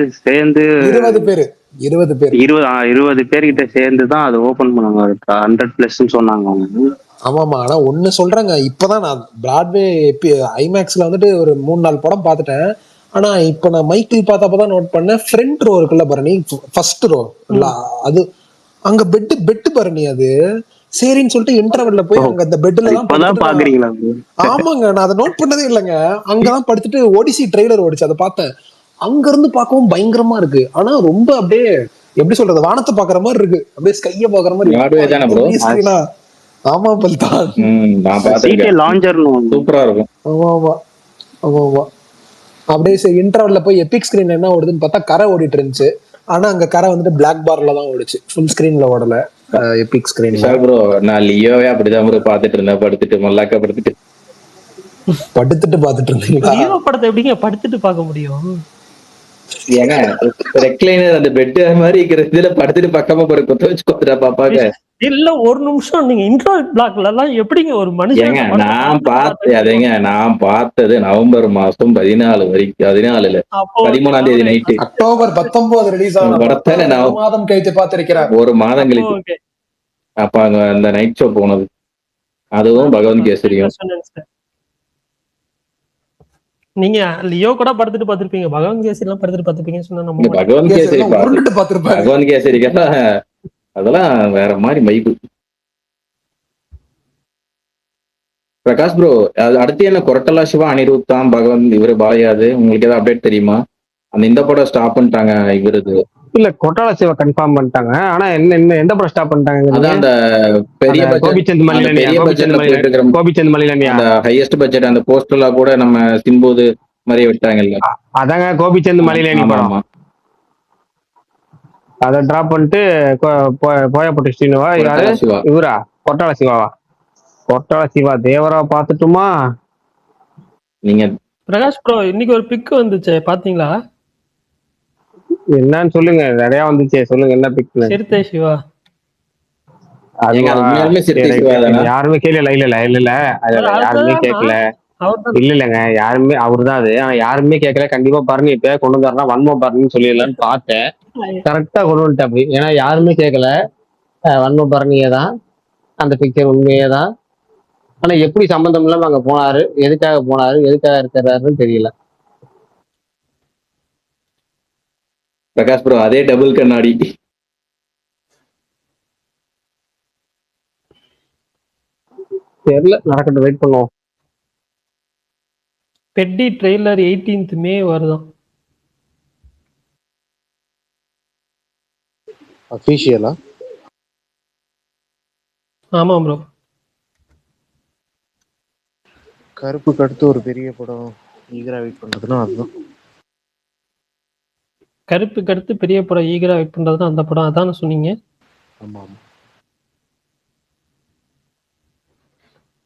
20 பேர்கிட்ட சேர்ந்து தான் அதை ஓபன் பண்ணாங்க. 100+ சொன்னாங்க அவங்க. ஆமாமா, ஆனா ஒண்ணு சொல்றாங்க, இப்பதான் நான் பிராட்வே ஐமேக்ஸ்ல வந்துட்டு ஒரு 3-4 படம் பார்த்துட்டேன். ஆனா இப்ப நான் மைக்கிள் பார்த்தப்பதான் நோட் பண்ணேன், ஃப்ரண்ட் ரோ இருக்குல்ல பரணி, ஃபர்ஸ்ட் ரோ அது அங்க பெட்டு பரணி, அது சரின்னு சொல்லிட்டு இன்டர்வெல்ல போய் அங்க அந்த பெட்ல தான் இப்பதான் பாக்குறீங்களா bro? ஆமாங்க, நான் அதை நோட் பண்ணதே இல்லைங்க. அங்கதான் படுத்துட்டு ஓடிசி ட்ரெய்லர் ஓடிச்சு, அதை பார்த்தேன். அங்க இருந்து பார்க்கவும் பயங்கரமா இருக்கு. ஆனா ரொம்ப அப்படியே எப்படி சொல்றது, வானத்தை பாக்குற மாதிரி இருக்கு, அப்படியே ஸ்கைய பாக்குற மாதிரி. Broadway தானே bro? screen-ஆ? ஆமா பல்தான். நான் CTA பாத்துருக்கேன், லான்ச்சர்னு சூப்பரா இருக்கும். ஆமா ஆமா ஆமா ஆமா. அப்படியே இன்டர்வல்ல போய் எபிக் ஸ்கிரீன் என்ன ஓடுதுன்னு பார்த்தா கரை ஓடிட்டு இருந்துச்சு. ஆனா அங்க கரை வந்துட்டு பிளாக் பார்ல தான் ஓடுச்சு, ஃபுல் ஸ்கிரீன்ல ஓடல. எபிக் ஸ்கிரீன் விஷால் ப்ரோ, நான் லியோவே அப்படிதான் ப்ரோ பாத்துட்டு இருந்தேன், படுத்துட்டு மல்லாக்கா படுத்துட்டு பாத்துட்டு இருந்தீங்களா? ஹீரோ படத்தை எப்படிங்க படுத்துட்டு பார்க்க முடியும்? ஏங்க ரெக்லைனர் அந்த பெட் மாதிரி இருக்கிற இதுல படுத்துட்டு பக்கமா போற கொத்த வச்சு கொத்துட்டா பாப்பாங்க. இல்ல ஒரு நிமிஷம், நீங்க இன்ட்ரோல் பிளாக்ல எல்லாம் எப்படிங்க ஒரு மனுஷன் ஏங்க நான் பார்த்தது நவம்பர் மாசம் 14 வரைக்கும், 14 13ஆம் தேதி நைட்டு. அக்டோபர் 19 ரிலீஸ் ஆன படத்தை நான் ஒரு மாதம் கழித்து பார்த்திருக்கிறேன். ஒரு மாதம் கழிச்சு அப்ப அங்க அந்த நைட் ஷோ போனது, அதுவும் பகவந்த் கேசரியும். நீங்க லியோ கூட படுத்துட்டு பாத்திருப்பீங்க, பகவந்த் கேசரி எல்லாம் படுத்துட்டு பாத்திருப்பீங்கன்னு சொன்னா நம்ம பகவந்த் கேசரி பார்த்திருப்பேன். பகவந்த் கேசரிக்கெல்லாம் அதெல்லாம் வேற மாதிரி வைப்பு. பிரகாஷ் ப்ரோ, அடுத்து என்ன கொரட்டலா சிவா, அனிருத்தாம், பகவந்த், இவரு பாலையாது, உங்களுக்கு ஏதாவது அப்டேட் தெரியுமா? அந்த இந்த படம் ஸ்டாப் பண்ணிட்டாங்க இவருது. இல்ல கொட்டாலா சிவா கன்ஃபார்ம் பண்ணிட்டாங்க. ஆனா என்ன எந்த படம் ஸ்டாப் பண்ணிட்டாங்க? அதான் அந்த பெரிய கோபிச்சந்த் மலிலனியா, அந்த ஹையஸ்ட் பட்ஜெட் அந்த போஸ்டர்ல கூட நம்ம சிம்போது மாதிரி விட்டாங்கல்ல, அதாங்க கோபிச்சந்த் மலிலனி படம். அதை டிராப் பண்ணிட்டு போயப்பட்டு ஸ்ரீனுவா யாரு இவரா கொட்டாலா சிவாவா? கொட்டாலா சிவா தேவரா பாத்துட்டுமா நீங்க? பிரகாஷ் ப்ரோ, இன்னைக்கு ஒரு பிக் வந்துச்சு பாத்தீங்களா? என்னன்னு சொல்லுங்க, நிறைய வந்துச்சு, சொல்லுங்க என்ன பிக்? சிறுத்தை சிவா. யாருமே கேட்கல. இல்ல யாருமே கேட்கல. இல்லங்க யாருமே அவருதான் அது, ஆனா யாருமே கேட்கல. கண்டிப்பா பரணி இப்ப கொண்டு வந்தாருன்னா வன்மோ பரணின்னு சொல்லிடலான்னு பார்த்தேன், கரெக்டா கொண்டு வந்துட்டேன் அப்படி. ஏன்னா யாருமே கேட்கல, வன்மோ பரணியே தான் அந்த பிக்சர், உண்மையே தான். ஆனா எப்படி சம்பந்தம் இல்லாம அங்க போனாரு, எதுக்காக போனாரு, எதுக்காக இருக்கிறாருன்னு தெரியல. பிரகாஷ் ப்ரோ அதே டபுள் கண்ணாடி. தெரியல, நடக்கட்டும், வெயிட் பண்ணுவோம். பெட்டி ட்ரெய்லர் 18th மே வருதாம். அபிஷியலா? ஆமா ப்ரோ. கருப்புக்கு அடுத்து ஒரு பெரிய படம் ஈகரா வெயிட் பண்றதுன்னா அதுதான். கருப்புக்கு அடுத்து பெரிய படம் ஈகரா வெயிட் பண்றதுன்னா அந்த படம் அதான சொன்னீங்க? ஆமா ஆமா.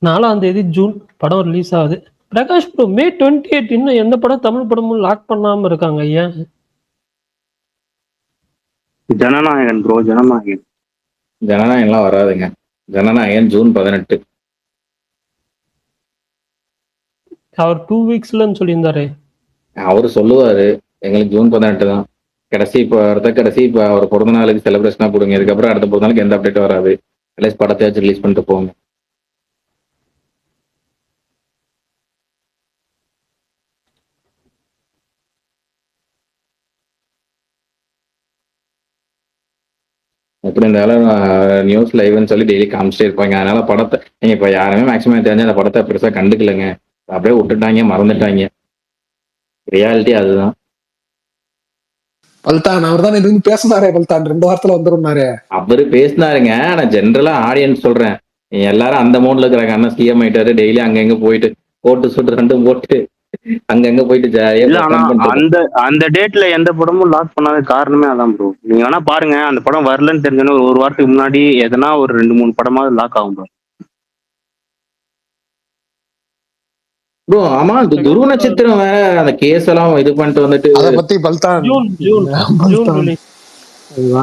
4ஆம் தேதி ஜூன் படம் ரிலீஸ் ஆகுது. பிரகாஷ் ப்ரோ, மே 28 இன்னும் எந்த படம் தமிழ் படமும் லாக் பண்ணாம இருக்காங்க, ஏன்? ஜனநாயகன் ப்ரோ, ஜனநாயகன்லாம் வராதுங்க. ஜனநாயகன் ஜூன் 18. அவர் 2 வீக்ஸ்லன்னு சொல்லியிருந்தாரு. அவரு சொல்லுவாரு எங்களுக்கு ஜூன் 18 தான் கடைசி. இப்போ அவர் பிறந்த நாளுக்கு செலிப்ரேஷனா கொடுங்க, இதுக்கப்புறம் அடுத்த பிறந்த நாளுக்கு எந்த அப்டேட் வராது, ரிலீஸ் படத்தை வச்சு ரிலீஸ் பண்ணிட்டு போங்க. எப்படி இருந்தாலும் நியூஸ் லைவ்னு சொல்லி டெய்லி காமிச்சிட்டே இருப்பாங்க. அதனால படத்தை நீங்க இப்ப யாருமே மேக்ஸிமம் தெரிஞ்ச அந்த படத்தை பெருசா கண்டுக்கலங்க, அப்படியே விட்டுட்டாங்க, மறந்துட்டாங்க. ரியாலிட்டி அதுதான். பல்தான் அவர் தான் எதுவும் பேசினாரே, பல்தான் 2 வாரத்துல வந்துருந்தாரு. அவரு பேசினாருங்க, ஆனா ஜென்ரலா ஆடியன்ஸ் சொல்றேன், எல்லாரும் அந்த மூட்ல இருக்கிறாங்க. அண்ணா சிஎம் ஆயிட்டாரு, டெய்லி அங்கங்க போயிட்டு போட்டு சுட்டு 2 போட்டு அங்கங்க போயிட்டு ஜாலியா. அந்த டேட்ல எந்த படமும் லாக் பண்ணாத காரணமே அதான் ப்ரோ. நீங்க வேணா பாருங்க, அந்த படம் வரலன்னு தெரிஞ்சோன்னா ஒரு வாரத்துக்கு முன்னாடி எதனா ஒரு 2-3 படமாவது லாக் ஆகும் ப்ரோ. ப்ரோ ஆமா, துருவ நட்சத்திரம் வேற அந்த கேஸ் எல்லாம் இது பண்ணிட்டு வந்துட்டு அத பத்தி பல்தான்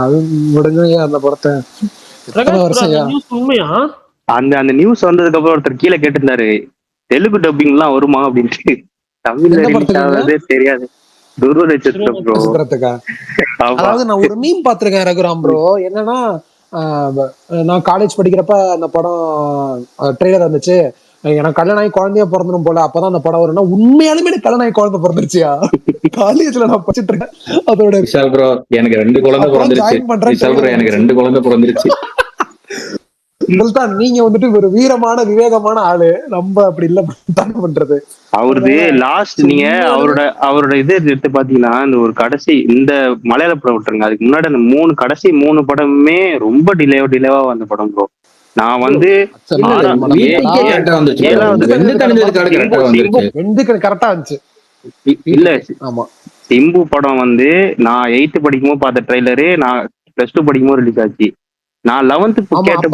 அது முடிஞ்சு அந்த படத்தை உண்மையா அந்த நியூஸ் வந்ததுக்கு அப்புறம் ஒருத்தர் கீழே கேட்டிருந்தாரு, தெலுங்கு டப்பிங் எல்லாம் வருமா அப்படின்ட்டு. தமிழ்ல தெரியாது. துருவ நட்சத்திரம் ப்ரோ. அதாவது நான் ஒரு மீம் பாத்திருக்கேன் ரகுராம் ப்ரோ. என்னன்னா நான் காலேஜ் படிக்கிறப்ப அந்த படம் ட்ரெய்லர் வந்துச்சு, எனக்கு கல்யாணம் ஆகி குழந்தைய பிறந்துடும் போல, அப்பதான் அந்த படம் வரும்னா உண்மையாலுமே எனக்கு கல்யாணம் ஆகி குழந்தை பிறந்துருச்சியா? காலேஜ்ல நான் படிச்சுட்டு இருக்கேன். அதோட விஷால் ப்ரோ எனக்கு 2 குழந்தை பிறந்துருச்சு. விஷால் ப்ரோ எனக்கு 2 குழந்தை பிறந்துருச்சு. சுல்தான் நீங்க வந்துட்டு ஒரு வீரமான விவேகமான ஆளு, நம்ம அப்படி இல்ல தான் பண்றது. அவரது லாஸ்ட் நீங்க அவரோட இது எடுத்து பாத்தீங்கன்னா இந்த ஒரு கடைசி இந்த மலையாள படம் விட்டுருங்க, அதுக்கு முன்னாடி அந்த கடைசி 3 படமுமே ரொம்ப டிலேவா வந்த படம் ப்ரோ. நான் வந்து கரெக்டா இருந்துச்சு. இல்ல சிம்பு படம் வந்து நான் 8th படிக்கும்போது பார்த்த ட்ரெய்லரு, நான் +2 படிக்கும்போது ரிலீஸ் ஆச்சு. நான் 11th கேட்ட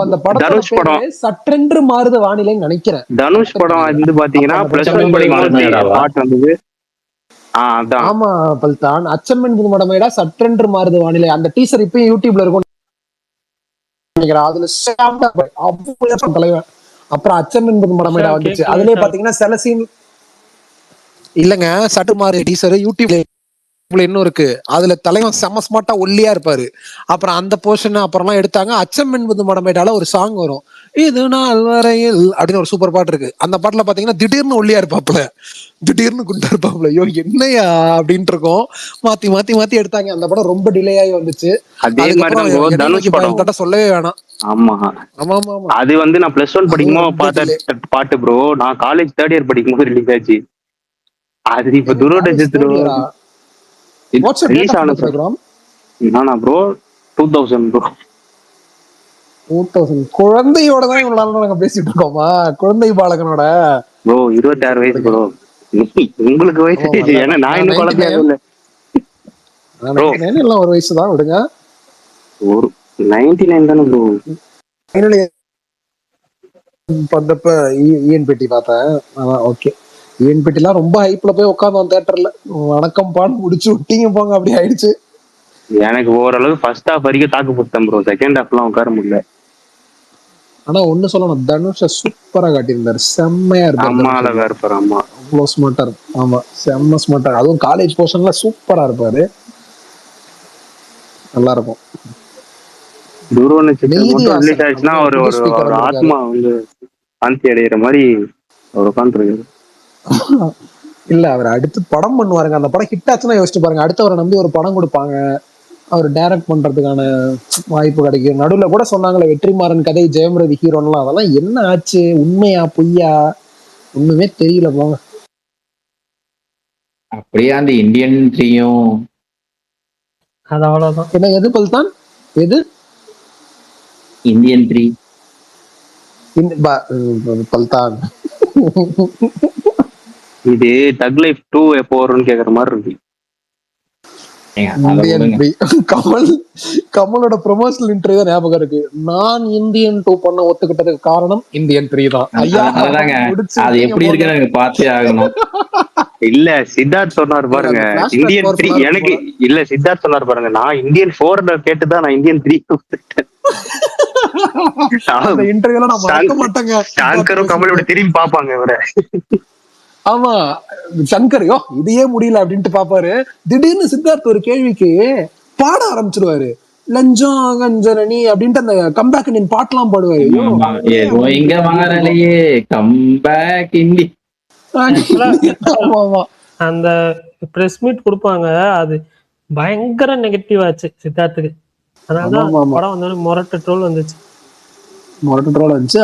தனுஷ் படம் சற்றென்று மாறுது வானிலைன்னு நினைக்கிறேன். தனுஷ் படம் வந்து பாத்தீங்கன்னா +1 படிக்கும்போது பாட்டு வந்தது. அதான் ஆமா பல்தான், அச்சம்மன் புது மடமேடா சற்றென்று மாறுது வானிலை, அந்த டீசர் இப்பயும் யூடியூப்ல இருக்கும் நினைக்கிறேன். அதுல தலைவன். அப்புறம் அச்சம்மன் புது மடமேடா வந்துச்சு. அதுலயே பாத்தீங்கன்னா சில சீன் இல்லங்க, சற்று மாறு டீசர் யூடியூப்ல இன்னும் இருக்கு. அதுல தலைவன் செம்ம ஸ்மார்ட்டா ஒல்லியா இருப்பாரு. அப்புறம் அந்த போர்ஷன் அப்புறம்லாம் எடுத்தாங்க. அச்சம் என்பது மடமேடால ஒரு சாங் வரும், இது நாள் வரையில் அப்படின்னு ஒரு சூப்பர் பாட்டு இருக்கு. அந்த பாட்டுல பாத்தீங்கன்னா திடீர்னு ஒல்லியா இருப்பாப்ல, திடீர்னு குண்டா இருப்பாப்ல. ஐயோ என்னையா அப்படின்ட்டு இருக்கும். மாத்தி மாத்தி மாத்தி எடுத்தாங்க. அந்த படம் ரொம்ப டிலே ஆகி வந்துச்சு. அதே மாதிரி தனுஷ் படம் சொல்லவே வேணாம். ஆமா ஆமா ஆமா, அது வந்து நான் +1 படிக்கும்போது பார்த்த பாட்டு ப்ரோ. நான் காலேஜ் 3rd இயர் படிக்கும்போது ரிலீஸ் ஆச்சு. அது இப்ப துரோட ரிலீஸ் ஆன ப்ரோ 2000 ப்ரோ. 2000 குழந்தையோட தான் இவ்வளவு நாள் நாங்க பேசிட்டு இருக்கோமா? குழந்தை பாலகனோட ப்ரோ 26 வயசு ப்ரோ. உங்களுக்கு வயசு ஏன்னா நான் இன்னும் குழந்தையா இல்ல ப்ரோ. எல்லாம் ஒரு வயசு தான் விடுங்க. ஒரு 99 தானே ப்ரோ. வந்தப்ப ஈஎன்பேட்டி பார்த்தேன். ஓகே, ஈஎன்பேட்டிலாம் ரொம்ப ஹைப்ல போய் உட்காந்தோம் தியேட்டர்ல. வணக்கம் பான்னு முடிச்சு விட்டீங்க போங்க, அப்படி ஆயிடுச்சு. எனக்கு ஓரளவு ஃபர்ஸ்ட் ஹாஃப் வரைக்கும் தாக்கு போட்டேன் ப்ரோ. செகண்ட் ஹாஃப்லாம் உட்கார முடியல. ஆனா ஒண்ணு சொல்லணும், தனுஷ சூப்பரா காட்டியிருந்தாரு. செம்மையா இருப்பாரு. ஆமா அவ்வளவு ஸ்மார்ட்டா இருக்கும். ஆமா செம்ம ஸ்மார்ட்டா, அதுவும் காலேஜ் போர்ஷன்ல சூப்பரா இருப்பாரு. நல்லா இருக்கும். ரிலீஸ் ஆயிடுச்சுன்னா ஒரு ஆத்மா வந்து சாந்தி அடைகிற மாதிரி அவர் உட்காந்துருக்காரு. இல்ல அவர் அடுத்து படம் பண்ணுவாருங்க. அந்த படம் ஹிட் ஆச்சுன்னா யோசிச்சு பாருங்க, அடுத்து அவரை நம்பி ஒரு படம் கொடுப்பாங்க, அவர் டைரக்ட் பண்றதுக்கான வாய்ப்பு கிடைக்கும். நடுவுல கூட சொன்னாங்களே வெற்றிமாறன் கதை, ஜெயம் ரவி ஹீரோன்லாம், அதெல்லாம் என்ன ஆச்சு? உண்மையா பொய்யா ஒண்ணுமே தெரியல போங்க. அப்படியே அந்த இந்தியன் 3யும் அது அவ்வளவுதான். என்ன எது பல்தான்? எது இந்தியன் 3 பல்தான்? இது தக் லைஃப் 2 எப்போ வரும்னு கேக்குற மாதிரி இருக்கு. கமலோட ப்ரொமோஷனல் இன்டர்வியூ தான் ஞாபகம் இருக்கு. நான் இந்தியன் 2 பண்ண ஒத்துக்கிட்டதுக்கு காரணம் இந்தியன் 3 தான். அது எப்படி இருக்கு எனக்கு பார்த்தே ஆகணும். இல்ல சித்தார்த் சொன்னார் பாருங்க இந்தியன் 3. எனக்கு இல்ல சித்தார்த் சொன்னார் பாருங்க, நான் இந்தியன் 4 கேட்டுதான் நான் இந்தியன் 3 இன்டர்வியூல நான் மறக்க மாட்டேங்க. சங்கரும் கமலோட திரும்பி பாப்பாங்க இவரை. ஆமா சங்கர் யோ இதையே முடியல அப்படின்ட்டு பாப்பாரு. திடீர்னு சித்தார்த் ஒரு கேள்விக்கு பாட ஆரம்பிச்சிருவாரு, லஞ்சம் கஞ்சனி அப்படின்ட்டு அந்த கம்பேக் இண்டியன் பாட்டுலாம் பாடுவாரு. அந்த பிரஸ் மீட் கொடுப்பாங்க, அது பயங்கர நெகட்டிவ் ஆச்சு சித்தார்த்துக்கு. அதனாலதான் படம் வந்தோடனே மொரட்டு ட்ரோல் வந்துச்சு.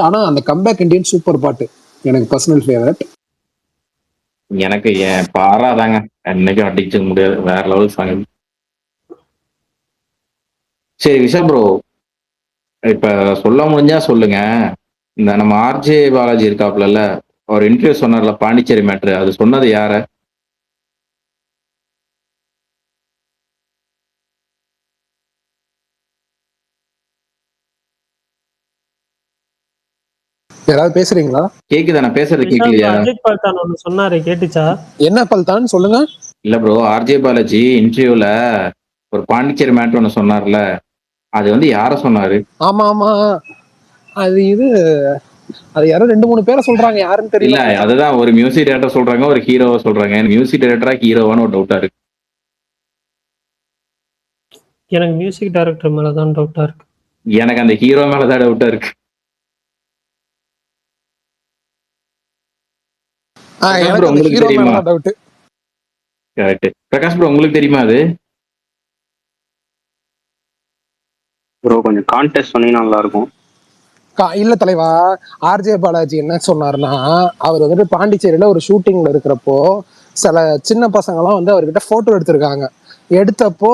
ஆனா அந்த கம்பேக் இண்டியன் சூப்பர் பாட்டு, எனக்கு பர்சனல் ஃபேவரட். எனக்கு என் பாராதாங்க, என்னைக்கும் அடிக்க முடியாது, வேற லெவல் சாங். சரி விஷால் ப்ரோ, இப்ப சொல்ல முடிஞ்சா சொல்லுங்க. இந்த நம்ம ஆர்ஜே பாலாஜி இருக்காப்ல, ஒரு இன்டர்வியூ சொன்னார்ல பாண்டிச்சேரி மேட்ரு, அது சொன்னது யார? யாராவது பேசுறீங்களா? கேக்குதா நான் பேசுறது? கேட்கலையா? சொன்னாரு, கேட்டுச்சா? என்ன பல்தான் சொல்லுங்க. இல்ல ப்ரோ, ஆர்ஜே பாலாஜி இன்டர்வியூல ஒரு பாண்டிச்சேரி மேட்ரு ஒண்ணு சொன்னார்ல, அது வந்து யார சொன்னாரு? ஆமா ஆமா, அது யாரோ 2-3 பேரை சொல்றாங்க, யாருன்னு தெரியல. அதுதான் ஒரு மியூசிக் டைரக்டர் சொல்றாங்க, ஒரு ஹீரோவா சொல்றாங்க. மியூசிக் டைரக்டரா ஹீரோவான்னு ஒரு டவுட்டா இருக்கு. எனக்கு மியூசிக் டைரக்டர் மேலதான் டவுட்டா இருக்கு. எனக்கு அந்த ஹீரோ மேலதான் டவுட்டா இருக்கு. உங்களுக்கு தெரியுமா? பிரகாஷ் ப்ரோ உங்களுக்கு தெரியுமா அது? ப்ரோ கொஞ்சம் கான்டெஸ்ட் சொன்னீங்கன்னா நல்லா இருக்கும். இல்ல தலைவா, ஆர்ஜே பாலாஜி என்ன சொன்னாருன்னா, அவர் வந்துட்டு பாண்டிச்சேரியில ஒரு ஷூட்டிங்ல இருக்கிறப்போ சில சின்ன பசங்க எல்லாம் வந்து அவர்கிட்ட போட்டோ எடுத்திருக்காங்க. எடுத்தப்போ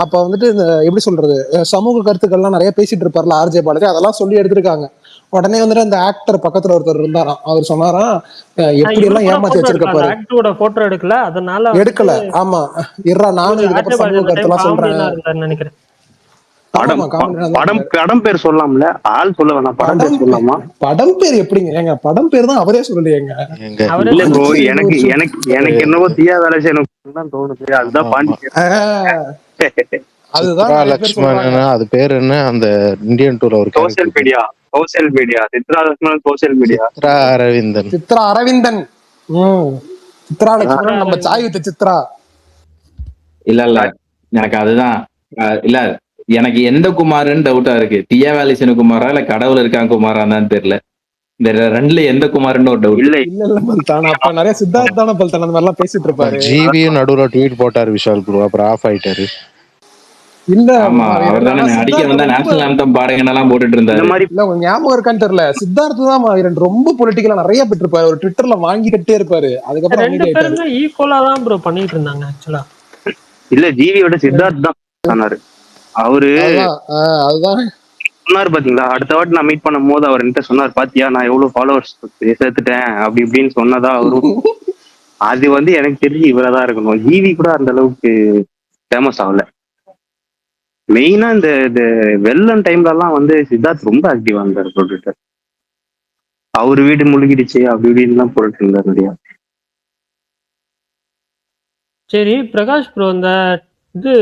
அப்ப வந்துட்டு இந்த எப்படி சொல்றது, சமூக கருத்துக்கள்லாம் நிறைய பேசிட்டு இருப்பார்ல ஆர்ஜே பாலாஜி, அதெல்லாம் சொல்லி எடுத்திருக்காங்க. உடனே வந்துட்டு அந்த ஆக்டர் பக்கத்துல ஒருத்தர் இருந்தாராம், அவர் சொன்னாராம், எப்படி எல்லாம் ஏமாத்தி வச்சிருக்க பாரு. ஆக்டரோட போட்டோ எடுக்கல, அதனால எடுக்கல. ஆமா, நானும் இதுக்கப்புறம் சமூக கருத்தெல்லாம் சொல்றேன் நினைக்கிறேன். படம் பேர் சொல்லலாம்ல, ஆள் சொல்ல வேணாம், படம் பேர் சொல்லலாமா? படம் பேர் எப்படிங்க ஏங்க, படம் பேர் தான் அவரே சொல்லலையேங்க. இல்ல ப்ரோ, எனக்கு என்னவோ தீயா வேலை செய்யணும் தான் தோணுது. அதுதான் பாண்டிச்சேரி. அதுதான் லட்சுமணன், அது பேர் என்ன அந்த இந்தியன் டூர் ஒரு social media Chitra Lakshmanan, social media Chitra Aravindan. Chitra Lakshmanan நம்ம சாய் வித் சித்ரா. இல்ல எனக்கு அதுதான் இல்ல, எனக்கு எந்த குமார்னு டவுட்டா இருக்கு. தியா வேலை செய்யணும் குமாரா இல்ல கடவுள் இருக்காங்க குமாரான்னு தெரியல. இந்த ரெண்டுல எந்த குமார்னு ஒரு டவுட். இல்ல பல்தான், அப்ப நிறைய சித்தார்த்தான பல்தான் அந்த மாதிரிலாம் பேசிட்டு இருப்பாரு. ஜிவியும் நடுவுல ட்வீட் போட்டாரு விஷால் ப்ரோ, அப்புறம் ஆஃப் ஆயிட்டாரு. இல்ல ஆமா, அவர் தானே அடிக்க வந்தா நேஷனல் ஆந்தம் பாருங்கன்னெல்லாம் போட்டுட்டு இருந்தாரு. இல்ல உங்களுக்கு ஞாபகம் இருக்கான்னு தெரியல, சித்தார்த்து தான் மாவீரன் ரொம்ப பொலிட்டிக்கலா நிறைய பெற்று இருப்பாரு, ஒரு ட்விட்டர்ல வாங்கிக்கிட்டே இருப்பாரு. அதுக்கப்புறம் ரெண்டு பேருமே ஈக்குவலா தான் ப்ரோ பண்ணிட்டு இருந்தாங்க ஆக்சுவலா. இல்ல ஜிவியோட சித்தார்த் தான் சொன்னாரு. அவரு அதுதான் சொன்னாரு பாத்தீங்களா, அடுத்த வாட்டி நான் மீட் பண்ணும் போது அவர் என்கிட்ட சொன்னார், பாத்தியா நான் எவ்வளவு ஃபாலோவர்ஸ் சேர்த்துட்டேன் அப்படி இப்படின்னு சொன்னதா அவரும். அது வந்து எனக்கு தெரிஞ்சு இவரதான் இருக்கணும். ஜிவி கூட அந்த அளவுக்கு ஃபேமஸ் ஆகல. மெயினா இந்த வெள்ளம் டைம்ல எல்லாம் வந்து சித்தார்த் ரொம்ப ஆக்டிவா இருந்தாரு ட்விட்டர். அவர் வீடு முழுகிடுச்சு அப்படி இப்படின்னு எல்லாம் போட்டு இருந்தார் நிறையா. சரி பிரகாஷ் ப்ரோ, இந்த இது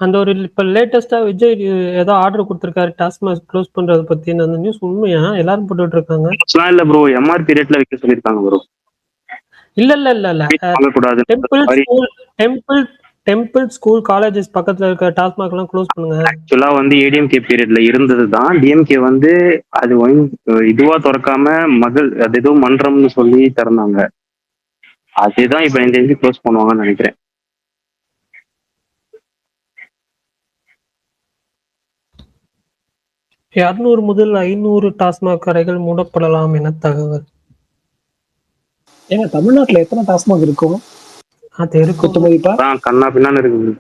அந்த ஒரு இப்ப லேட்டஸ்டா விஜய் ஏதோ ஆர்டர் கொடுத்திருக்காரு டாஸ்மாக் க்ளோஸ் பண்றத பத்தி, அந்த நியூஸ் உண்மையா? எல்லாரும் போட்டுட்டு இருக்காங்க. இல்ல ப்ரோ, எம்ஆர்பி ரேட்ல விற்க சொல்லிருக்காங்க ப்ரோ. இல்ல டெம்பிள் ஸ்கூல் காலேஜஸ் பக்கத்துல இருக்க டாஸ்மாக் எல்லாம் க்ளோஸ் பண்ணுங்க. ஆக்சுவலா வந்து ஏடிஎம்கே பீரியட்ல இருந்ததுதான். டிஎம்கே வந்து அது இதுவா திறக்காம அது ஏதோ மன்றம்னு சொல்லி திறந்தாங்க. அதுதான் இப்ப இந்த க்ளோஸ் பண்ணுவாங்கன்னு நினைக்கிறேன். $200 முதல் 500 டாஸ்மாக் கடைகள் மூடப்படலாம் என தகவல். ஏங்க தமிழ்நாட்டுல எத்தனை டாஸ்மாக் இருக்கும்? அது இருக்கும் கண்ணா பின்னான்னு இருக்கு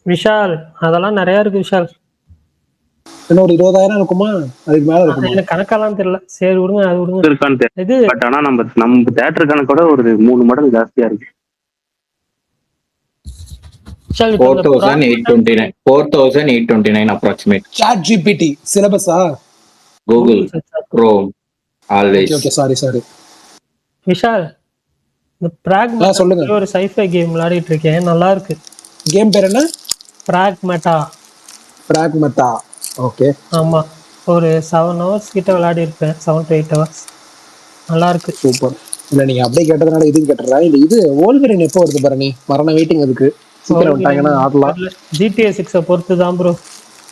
விஷால், அதெல்லாம் நிறைய இருக்கு விஷால். இன்னும் ஒரு 20,000 இருக்குமா? அதுக்கு மேல இருக்கும். எனக்கு கணக்கெல்லாம் தெரியல. சரி விடுங்க, அது விடுங்க. இருக்கான்னு தெரியல. பட் ஆனா நம்ம தியேட்டர் கணக்கோட ஒரு 3 மடங்கு ஜாஸ்தியா இருக்கு. 4,829 approximate. Chat GPT சிலபஸா? Google Chrome always. Okay sorry. Vishal, இந்த சொல்லுங்க. ஒரு சைஃபை கேம் விளையாடிட்டு இருக்கேன், நல்லா இருக்கு. கேம் பேர் என்ன? பிராக்மெட்டா. ஓகே. ஆமா, ஒரு 7 hours கிட்ட விளையாடி இருப்பேன். 7 to 8 hours. நல்லா இருக்கு. சூப்பர். இல்ல நீங்க அப்படியே கேட்டதுனால இதுவும் கேட்டுறேன். இது ஓல்வரின் எப்போ வருது பாருங்க, மரண வெயிட்டிங் அதுக்கு. சீக்கிரம் விட்டாங்கன்னா ஆடலாம். GTA 6 பொறுத்து தான் ப்ரோ.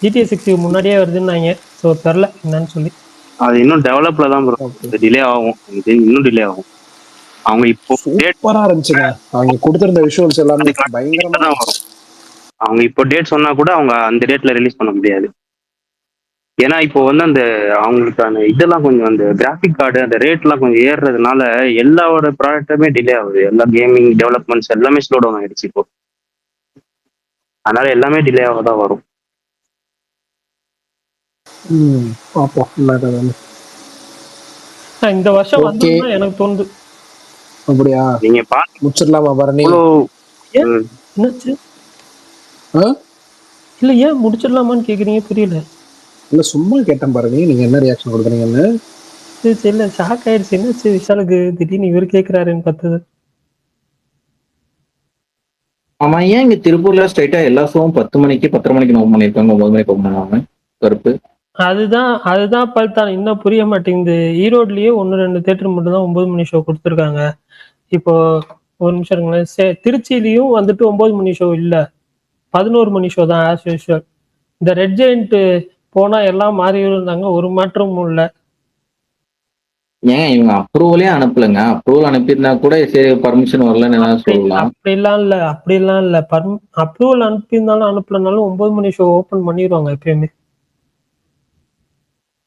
GTA 6 முன்னாடியே வருதுன்னாங்க. ஸோ தெரில என்னன்னு சொல்லி. அது இன்னும் டெவலப்ல தான் ப்ரோ, டிலே ஆகும். இன்னும் டிலே ஆகும். அவங்க இப்போ சூப்பரா இருந்துச்சுங்க, அவங்க கொடுத்திருந்த விஷுவல்ஸ் எல்லாமே பயங்கரமா தான் வரும். அவங்க இப்போ டேட் சொன்னா கூட அவங்க அந்த டேட்ல ரிலீஸ் பண்ண முடியாது. ஏன்னா இப்போ வந்து அந்த அவங்களுக்கான இதெல்லாம் கொஞ்சம் அந்த கிராஃபிக் கார்டு அந்த ரேட்லாம் கொஞ்சம் ஏறுறதுனால எல்லாரோட ப்ராடக்ட்டுமே டிலே ஆகுது. எல்லா கேமிங் டெவலப்மெண்ட்ஸ் எல்லாமே ஸ்லோ டவுன் ஆயிடுச்சு இப்போ. அதனால எல்லாமே டிலே ஆக தான் வரும். பாப்போம். இந்த வருஷம் வந்து எனக்கு தோணுது. அப்படியா? நீங்க முடிச்சிடலாமா பரணி? என்னாச்சு? இல்ல ஏன் முடிச்சிடலாமான்னு கேக்குறீங்க, புரியல. இல்ல சும்மா கேட்டேன் பரணி, நீங்க என்ன ரியாக்ஷன் கொடுக்குறீங்கன்னு. இல்ல ஷாக் ஆயிடுச்சு. என்னாச்சு விஷாலுக்கு திடீர்னு இவர் கேக்குறாருன்னு பார்த்தது. ஆமா, ஏன் இங்க திருப்பூர்ல ஸ்ட்ரைட்டா எல்லா ஷோவும் 10 மணிக்கு 10:30 மணிக்கு ஓபன் பண்ணிருக்காங்க, 9 மணிக்கு ஓபன் பண்ணுவாங்க கருப்பு. அதுதான் பல்தான் இன்னும் புரிய மாட்டேங்குது. ஈரோட்லயே 1-2 தியேட்டர் மட்டும் தான் 9 மணி ஷோ கொடுத்துருக்காங்க. இப்போ ஒரு நிமிஷம் இருங்களேன். திருச்சியிலயும் வந்துட்டு 9 மணி ஷோ இல்ல, 11 மணி ஷோ தான் ஆஸ் யூஷுவல். இந்த ரெட் ஜெயண்ட் போனா எல்லாம் மாறி இருந்தாங்க, ஒரு மாற்றமும் இல்ல. ஏன் இவங்க அப்ரூவலே அனுப்பலங்க? அப்ரூவல் அனுப்பியிருந்தா கூட சரி பர்மிஷன் வரலன்னு சொல்லலாம். அப்படிலாம் இல்ல. அப்ரூவல் அனுப்பியிருந்தாலும் அனுப்பலனாலும் 9 மணி ஷோ ஓபன் பண்ணிடுவாங்க எப்பயுமே.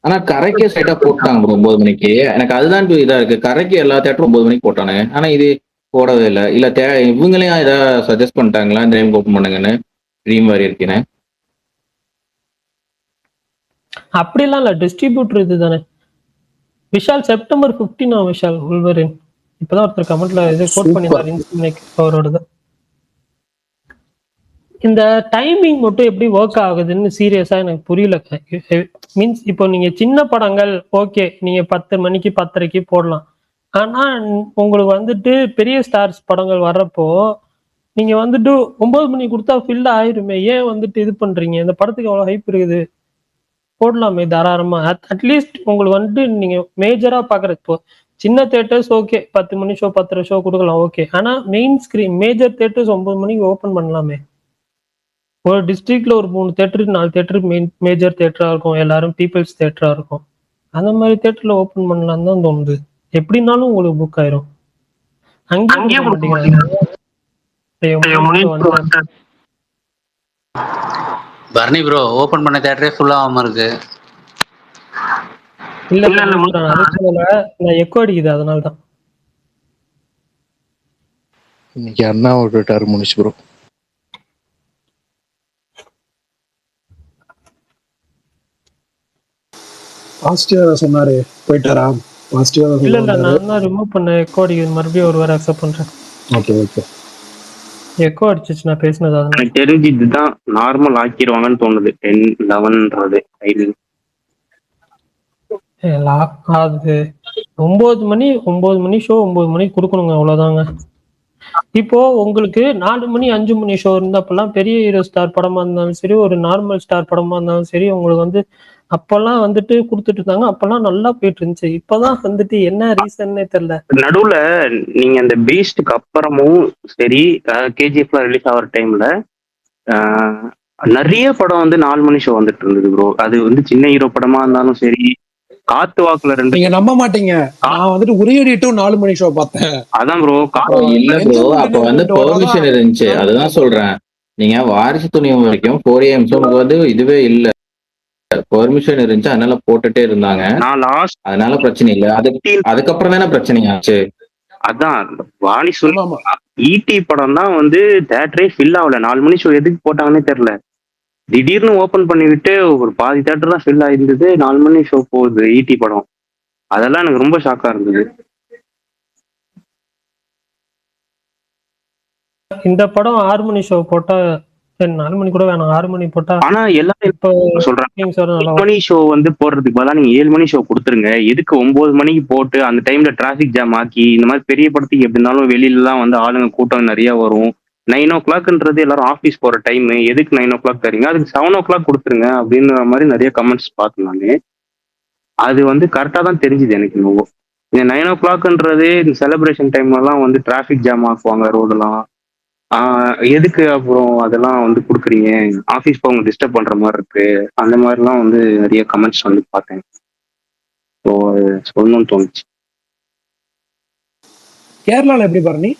ஆனா கரைக்கு ஸ்ட்ரைட்டா போட்டாங்க bro 9 மணிக்கு. எனக்கு அதுதான் இப்ப இதா இருக்கு. கரைக்கு எல்லா தியேட்டரும் 9 மணிக்கு போட்டானுங்க. ஆனா இது போடவே இல்லை. இல்ல இவங்களே ஏதாவது சஜஸ்ட் பண்ணிட்டாங்களா இந்த டைம் ஓப்பன் பண்ணுங்கன்னு ட்ரீம் வாரி இருக்கேன். அப்படிலாம் இல்ல, டிஸ்ட்ரிபியூட்டர் இதுதானே. விஷால் செப்டம்பர் 15 விஷால் உள்வரின். இப்பதான் ஒருத்தர் கமெண்ட்ல இது கோட் பண்ணிருந்தாரு அவரோடது. இந்த டைமிங் மட்டும் எப்படி ஒர்க் ஆகுதுன்னு சீரியஸா எனக்கு புரியல. மீன்ஸ் இப்போ நீங்க சின்ன படங்கள் ஓகே, நீங்க 10 மணிக்கு 10:30க்கு போடலாம். ஆனா உங்களுக்கு வந்துட்டு பெரிய ஸ்டார்ஸ் படங்கள் வர்றப்போ நீங்க வந்துட்டு 9 மணி கொடுத்தா ஃபில் ஆயிருமே, ஏன் வந்துட்டு இது பண்றீங்க? இந்த படத்துக்கு அவ்வளவு ஹைப் இருக்குது, போடலாமே தாராளமா. அட்லீஸ்ட் உங்களுக்கு வந்துட்டு நீங்க மேஜரா பாக்குறது, இப்போ சின்ன தியேட்டர்ஸ் ஓகே 10 மணி ஷோ 10:30 ஷோ கொடுக்கலாம் ஓகே. ஆனா மெயின் ஸ்கிரீன் மேஜர் தியேட்டர்ஸ் 9 மணிக்கு ஓபன் பண்ணலாமே. ஒரு டிஸ்ட்ரிக்ட்ல ஒரு 3 தேட்டர் 4 தேட்டர் மேஜர் தேட்டரா இருக்கும், எல்லாரும் பீப்புள்ஸ் தேட்டரா இருக்கும். அந்த மாதிரி தேட்டர்ல ஓபன் பண்ணலாம் தான் தோணுது. எப்படினாலும் உங்களுக்கு புக் ஆயிரும். அங்கேயே பரணி ப்ரோ ஓபன் பண்ண தியேட்டரே ஃபுல்லா ஆகாம இருக்கு. இல்ல நான் எக்கோ அடிக்குது, அதனால தான். இன்னைக்கு அண்ணா விட்டுட்டாரு முடிச்சு ப்ரோ. பாசிட்டிவா சொன்னாரு போயிட்டாரா? பாசிட்டிவா இல்ல நான் தான் ரிமூவ் பண்ண எக்கோ அடிக்குது, மறுபடியும் ஒரு வாரம் அக்செப்ட் பண்றேன். Okay okay. எக்கோ அடிச்சிச்சு நான் பேசினது. அதனால எனக்கு தெரிஞ்சு இதுதான் நார்மல் ஆக்கிடுவாங்கன்னு தோணுது 10-11 டைமிங். அது 9 மணி ஷோ 9 மணிக்கு கொடுக்கணுங்க, அவ்வளவுதாங்க. இப்போ உங்களுக்கு 4 மணி 5 மணி ஷோ இருந்தப்பெல்லாம் பெரிய ஹீரோ ஸ்டார் படமா இருந்தாலும் சரி, ஒரு நார்மல் ஸ்டார் படமா இருந்தாலும் சரி, உங்களுக்கு வந்து அப்பெல்லாம் வந்துட்டு கொடுத்துட்டு இருந்தாங்க. அப்பெல்லாம் நல்லா போயிட்டு இருந்துச்சு. இப்பதான் வந்துட்டு என்ன ரீசன்னே தெரியல. நடுவுல நீங்க அந்த பீஸ்டுக்கு அப்புறமும் சரி, கேஜிஎஃப்ல ரிலீஸ் ஆகிற டைம்ல நிறைய படம் வந்து 4 மணி ஷோ வந்துட்டு இருந்தது ப்ரோ. அது வந்து சின்ன ஹீரோ படமா இருந்தாலும் சரி, காத்து வாக்குல 2. நீங்க நம்ப மாட்டீங்க, நான் வந்துட்டு உரியடி 4 மணி ஷோ பார்த்தேன். அதான் ப்ரோ. இல்ல ப்ரோ, அப்ப வந்து பெர்மிஷன் இருந்துச்சு, அதுதான் சொல்றேன். நீங்க வாரிசு துணிவு வரைக்கும் 4 AM வந்து இதுவே இல்ல, பெர்மிஷன் இருந்துச்சு, அதனால போட்டுட்டே இருந்தாங்க. அதனால பிரச்சனை இல்ல. அதுக்கப்புறம் தானே பிரச்சனை ஆச்சு. அதான் வாரிசு ஈடி படம் தான் வந்து தியேட்டரே ஃபில் ஆகல. 4 மணி ஷோ எதுக்கு போட்டாங்கன்னே தெரியல. திடீர்னு ஓபன் பண்ணிவிட்டு ஒரு பாதி தியேட்டர் தான் ஃபில் ஆயிருந்தது. 4 மணி ஷோ போகுது ஈடி படம். அதெல்லாம் எனக்கு ரொம்ப ஷாக்கா இருந்தது. இந்த படம் 6 மணி ஷோ போட்டா 4 மணி கூட வேணாம், 6 மணி போட்டா. ஆனா எல்லாரும் இப்போ சொல்றாங்க 8 மணி ஷோ வந்து போடுறதுக்கு பதிலா நீங்க 7 மணி ஷோ கொடுத்துருங்க. எதுக்கு 9 மணிக்கு போட்டு அந்த டைம்ல டிராபிக் ஜாம் ஆக்கி, இந்த மாதிரி பெரிய படத்துக்கு எப்படி இருந்தாலும் வெளியில எல்லாம் வந்து ஆளுங்க கூட்டம் நிறைய வரும். 9 o'clockன்றது எல்லாரும் ஆஃபீஸ் போற டைம், எதுக்கு 9 o'clock தரீங்க? அதுக்கு 7 o'clock கொடுத்துருங்க அப்படின்ற மாதிரி நிறைய கமெண்ட்ஸ் பார்த்தேன் நானு. அது வந்து கரெக்டா தான் தெரிஞ்சுது எனக்கு. இன்னும் இந்த 9 o'clockன்றது இந்த செலிப்ரேஷன் டைம்லாம் வந்து டிராபிக் ஜாம் ஆக்குவாங்க ரோடெல்லாம். எதுக்கு அப்புறம் அதெல்லாம் வந்து கொடுக்குறீங்க? ஆஃபீஸ் போக டிஸ்டர்ப் பண்ற மாதிரி இருக்கு. அந்த மாதிரிலாம் வந்து நிறைய கமெண்ட்ஸ் வந்து பார்த்தேன். ஸோ சொல்லணும்னு தோணுச்சு. கேரளால எப்படி பாருங்க?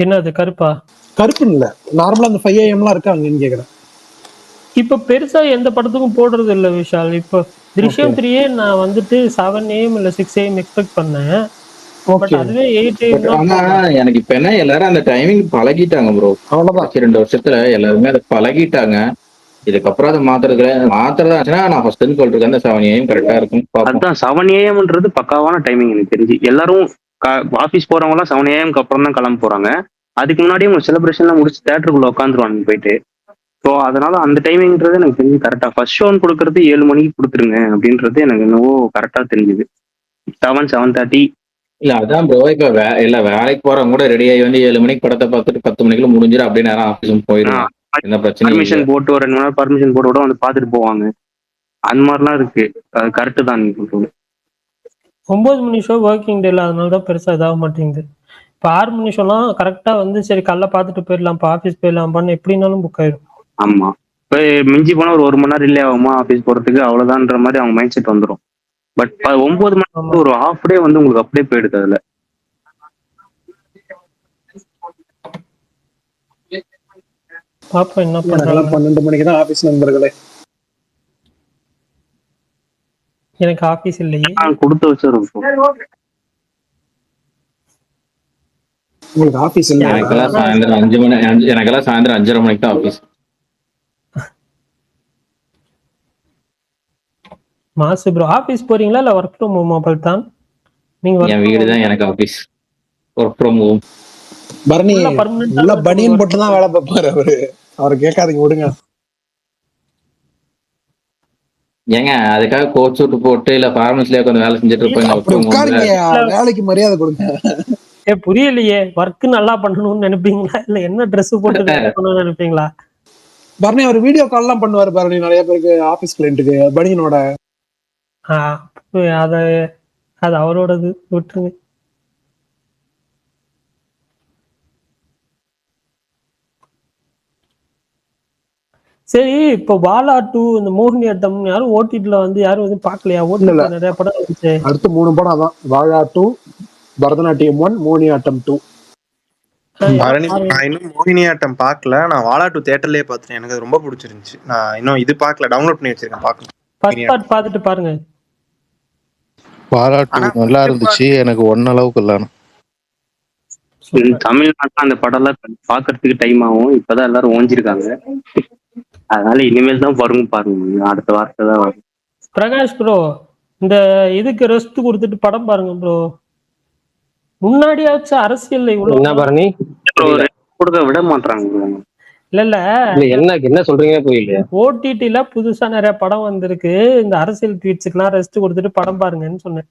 என்னது கருப்பா? கருப்பு இல்ல, நார்மலா அந்த 5 AM இருக்காங்கன்னு கேக்குறேன். இப்ப பெருசா எந்த படத்துக்கும் போடுறது இல்ல விஷால். இப்போ திருஷ்யம் 3 நான் வந்துட்டு 7 AM இல்ல 6 AM எக்ஸ்பெக்ட் பண்ணேன். பட் அதுவே 8 AM தான். ஆனா எனக்கு இப்ப என்ன, எல்லாரும் அந்த டைமிங் பழகிட்டாங்க ப்ரோ. அவ்வளவுதான், 2 வருஷத்துல எல்லாருமே அதை பழகிட்டாங்க. இதுக்கப்புறம் அதை மாத்துறதா நான் ஃபர்ஸ்ட் சொல்றேன், அந்த 7 AM கரெக்டா இருக்கும். அதுதான் 7 AMன்றது பக்காவான டைமிங் எனக்கு தெரிஞ்சு. எல்லாரும் ஆஃபீஸ் போறவங்க எல்லாம் 7 AM அப்புறம் தான் கிளம்ப போறாங்க. அதுக்கு முன்னாடியே உங்க செலிப்ரேஷன்லாம் முடிச்சு தேட்டருக்குள்ள உட்காந்துருவாங்க போயிட்டு. ஸோ அதனால அந்த டைமிங்கிறது எனக்கு தெரிஞ்சு கரெக்டா. ஃபர்ஸ்ட் ஷோன்னு கொடுக்கறது 7 மணிக்கு கொடுத்துருங்க அப்படின்றது எனக்கு என்னவோ கரெக்டா தெரிஞ்சுது. 7-7:30. இல்ல அதான் ப்ரோ, இப்ப இல்ல வேலைக்கு போறவங்க கூட ரெடி ஆகி வந்து 7 மணிக்கு படத்தை பார்த்துட்டு 10 மணிக்குள்ள முடிஞ்சிடும் அப்படின்னு நேரம் ஆஃபீஸும் போயிடும். என்ன பிரச்சனை? பர்மிஷன் போட்டு ஒரு 2 மணி நேரம் பர்மிஷன் போட்டு கூட வந்து பார்த்துட்டு போவாங்க. அந்த மாதிரிலாம் இருக்கு. அது கரெக்டு தான் நீங்க சொல்றது. 9 மணி ஷோ ஒர்க்கிங் டேல, அதனால தான் பெருசா இதாக மாட்டேங்குது. இப்போ 6 மணி ஷோலாம் கரெக்டா வந்து சரி காலைல பார்த்துட்டு போயிடலாம், இப்போ ஆஃபீஸ் போயிடலாம் பண்ண எப்படினாலும் புக் ஆயிடும். ஆமா, இப்போ மிஞ்சி போனா ஒரு 1 மணி நேரம் இல்லையா ஆகுமா ஆஃபீஸ் போறதுக்கு, அவ்வளவுதான்ற மாதிரி அவங்க மைண்ட் செட் வந்துடும். பட் 9 மணி ஒரு ஹாஃப் டே வந்து உங்களுக்கு அப்படியே போயிடுது. அதுல பாப்பா என்ன பண்றாங்க. 12 மணிக்கு தான் ஆபீஸ் நண்பர்களே. எனக்கு ஆபீஸ் இல்லையே. கொடுத்து வச்சிருக்கோம். உங்களுக்கு ஆபீஸ் இல்ல? எனக்கெல்லாம் சாயந்தரம் 5:30 மணிக்கு தான் ஆபீஸ். மாசு ப்ரோ, ஆபீஸ் போறீங்களா இல்ல ஒர்க் ஃப்ரம் ஹோம் பல்தான்? நீங்க என் வீடு தான் எனக்கு office. Work from home. Bharani உள்ள பனியன் போட்டு தான் வேலை பார்ப்பாரு அவரை கேட்காதீங்க, விடுங்க. ஏங்க அதுக்காக கோட் சூட் போட்டு இல்ல ஃபார்மல்ஸ்லயே உட்காந்து வேலை செஞ்சுட்டு இருப்பாங்க. வேலைக்கு மரியாதை கொடுங்க. புரியலையே, ஒர்க் நல்லா பண்ணணும்னு நினைப்பீங்களா இல்ல என்ன ட்ரெஸ் போட்டு பண்ணணும்னு நினைப்பீங்களா? பரணி அவர் வீடியோ கால் எல்லாம் பண்ணுவாரு பரணி, நிறைய பேருக்கு ஆபீஸ் கிளைண்ட்டுக்கு பனியனோட. அது அவரோடது, விட்டுருங்க. சரி, இப்போ பாலா 2 இந்த மோகினி அட்டம் யாரும் ஓடிடில வந்து யாரும் வந்து பாக்கலையா? ஓடிடில நிறைய படம் இருந்துச்சு. அடுத்து 3 படம் அதான், வாழா 2, பரதநாட்டியம் 1, மோகினி ஆட்டம் 2. நான் இன்னும் மோகினி ஆட்டம் பார்க்கல. நான் வாழா 2 தியேட்டர்லயே பார்த்துட்டேன். எனக்கு அது ரொம்ப பிடிச்சிருந்துச்சு. நான் இன்னும் இது பார்க்கல, டவுன்லோட் பண்ணி வச்சிருக்கேன், பார்க்கணும். ஃபர்ஸ்ட் பார்ட் பார்த்துட்டு பாருங்க. வாழா 2 நல்லா இருந்துச்சு, எனக்கு அளவுக்கு இல்ல. தமிழ்நாட்டுல அந்த படம் எல்லாம் பாக்குறதுக்கு டைம் ஆகும். இப்பதான் எல்லாரும் ஓஞ்சிருக்காங்க. அதனால இனிமேல் தான் பாருங்க, அடுத்த வாரத்தை தான் வரும். பிரகாஷ் ப்ரோ, இந்த இதுக்கு ரெஸ்ட் கொடுத்துட்டு படம் பாருங்க ப்ரோ. முன்னாடியாச்சும் அரசியல் இவ்வளவு என்ன பரணி கொடுக்க விட மாட்டாங்க. இல்ல என்ன சொல்றீங்க புரியல. ஓடிடில புதுசா நிறைய படம் வந்திருக்கு, இந்த அரசியல் ட்வீட்ஸ்க்குலாம் ரெஸ்ட் கொடுத்துட்டு படம் பாருங்கன்னு சொன்னேன்.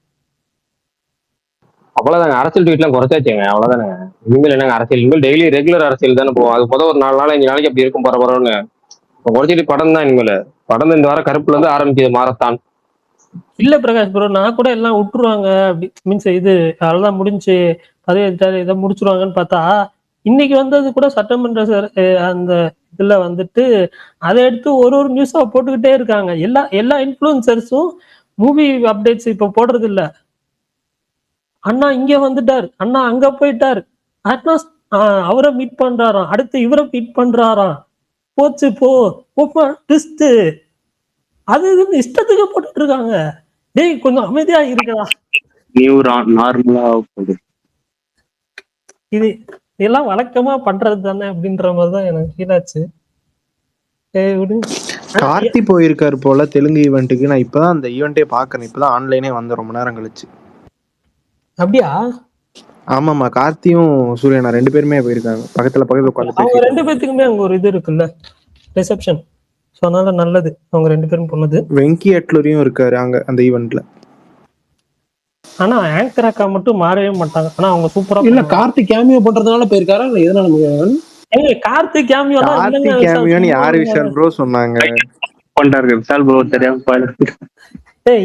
அவ்வளவுதாங்க, அரசியல் ட்வீட் எல்லாம் குறைச்சாச்சுங்க, அவ்வளவுதானே. இனிமேல் என்னங்க அரசியல், இனிமேல் டெய்லி ரெகுலர் அரசியல் தானே போவோம். அது ஒரு 4 நாள் 5 நாளைக்கு அப்படி இருக்கும் பரபரன்னு. குறைச்சிட்டு படம் தான் இனிமேல். படம் இந்த வாரம் கருப்புல இருந்து ஆரம்பிக்குது மாரத்தான். இல்ல பிரகாஷ் ப்ரோ, நான் கூட எல்லாம் விட்டுருவாங்க அப்படி மீன்ஸ் இது அதெல்லாம் முடிஞ்சு இதை முடிச்சிருவாங்கன்னு பார்த்தா, இன்னைக்கு வந்தது கூட சட்டமன்ற அந்த இதுல வந்துட்டு அதை எடுத்து ஒரு நியூஸா போட்டுக்கிட்டே இருக்காங்க. எல்லா இன்ஃப்ளூயன்சர்ஸும் மூவி அப்டேட்ஸ் இப்ப போடுறது இல்ல. அண்ணா இங்க வந்துட்டார், அண்ணா அங்க போயிட்டார், அண்ணா அவரை மீட் பண்றாராம், அடுத்து இவரை மீட் பண்றாராம், போச்சு ட்விஸ்ட், அது இஷ்டத்துக்கு போட்டுட்டு இருக்காங்க. டேய் கொஞ்சம் அமைதியா இருக்கா. இதெல்லாம் வழக்கமா பண்றது தானே அப்படின்ற மாதிரிதான் எனக்கு ஃபீல் ஆச்சு. கார்த்தி போயிருக்காரு போல தெலுங்கு ஈவெண்ட்டுக்கு. நான் இப்பதான் அந்த ஈவெண்ட்டே பாக்குறேன், இப்பதான் ஆன்லைனே வந்து ரொம்ப நேரம் கழிச்சு. அப்படியா? ஆமாமா, கார்த்தியும் சூர்யானா 2 பேருமே போயிருக்காங்க, பக்கத்துல உட்காந்து. அவங்க 2 பேத்துக்குமே அங்க ஒரு இது இருக்குல்ல, ரிசப்ஷன். சோ அதனால நல்லது அவங்க 2 பேரும் போனது. வெங்கி அட்லூரியும் இருக்காரு அங்க அந்த ஈவெண்ட்ல. ஆனா ஆங்கர் அக்கா மட்டும் மாறவே மாட்டாங்க. ஆனா அவங்க சூப்பரா இல்ல, கார்த்திக் கேமியோ பண்றதுனால போயிருக்காரா இல்ல எதனால? கார்த்திக் கேமியோன்னு யாரு விஷால் ப்ரோ சொன்னாங்க? பண்றாரு விஷால் ப்ரோ தெரியாம.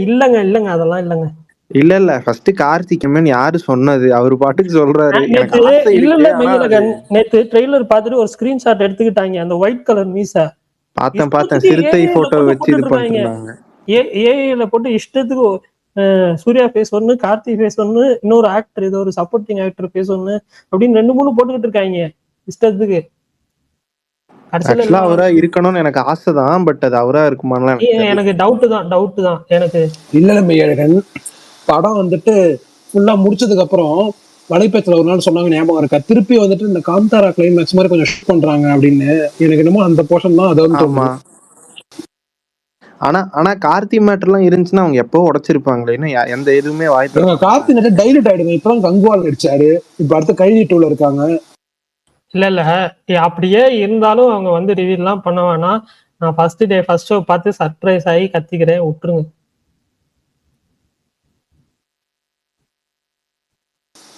இல்லங்க அதெல்லாம் இல்லங்க. இல்ல ஃபர்ஸ்ட் கார்த்திக் கேமியோன்னு யாரு சொன்னது? அவரு பாட்டுக்கு சொல்றாரு. நேத்து ட்ரெய்லர் பார்த்துட்டு ஒரு ஸ்கிரீன்ஷாட் எடுத்துக்கிட்டாங்க, அந்த ஒயிட் கலர் மீசை பார்த்தேன் சிறுத்தை போட்டோ வச்சு இது பண்ணிருந்தாங்க. ஏஐல போட்டு இஷ்டத்துக்கு சூர்யா ஃபேஸ் ஒன்னு, கார்த்தி ஃபேஸ் ஒன்னு, இன்னொரு ஆக்டர் ஏதோ ஒரு சப்போர்ட்டிங் ஆக்டர் ஃபேஸ் ஒன்னு அப்படின்னு 2-3 போட்டுக்கிட்டு இருக்காங்க இஷ்டத்துக்கு. அவரா இருக்கணும்னு எனக்கு ஆசைதான், பட் அது அவரா இருக்குமான்னு எனக்கு டவுட் தான் எனக்கு. இல்ல மெய்யழகன் படம் வந்துட்டு ஃபுல்லா முடிச்சதுக்கு அப்புறம் வலைப்பேத்துல ஒரு நாள் சொன்னாங்க, ஞாபகம் இருக்கா? திருப்பி வந்துட்டு இந்த காந்தாரா கிளைமேக்ஸ் மாதிரி கொஞ்சம் ஷூட் பண்றாங்க அப்படின்னு. எனக்கு என்னமோ அந்த போர்ஷன் தான் அது. ஆனா கார்த்தி மேட்டர் எல்லாம் இருந்துச்சுன்னா அவங்க எப்போ உடைச்சிருப்பாங்களே, இன்னும் எந்த எதுவுமே வாய்ப்பு. கார்த்தி நட்டு டைலட் ஆயிடுங்க. இப்பதான் கங்குவால் நடிச்சாரு, இப்ப அடுத்த கைதி 2ல இருக்காங்க. இல்ல அப்படியே இருந்தாலும் அவங்க வந்து ரிவீல் எல்லாம் பண்ண வேணாம். நான் ஃபர்ஸ்ட் ஷோ பார்த்து சர்ப்ரைஸ் ஆகி கத்திக்கிறேன், விட்டுருங்க.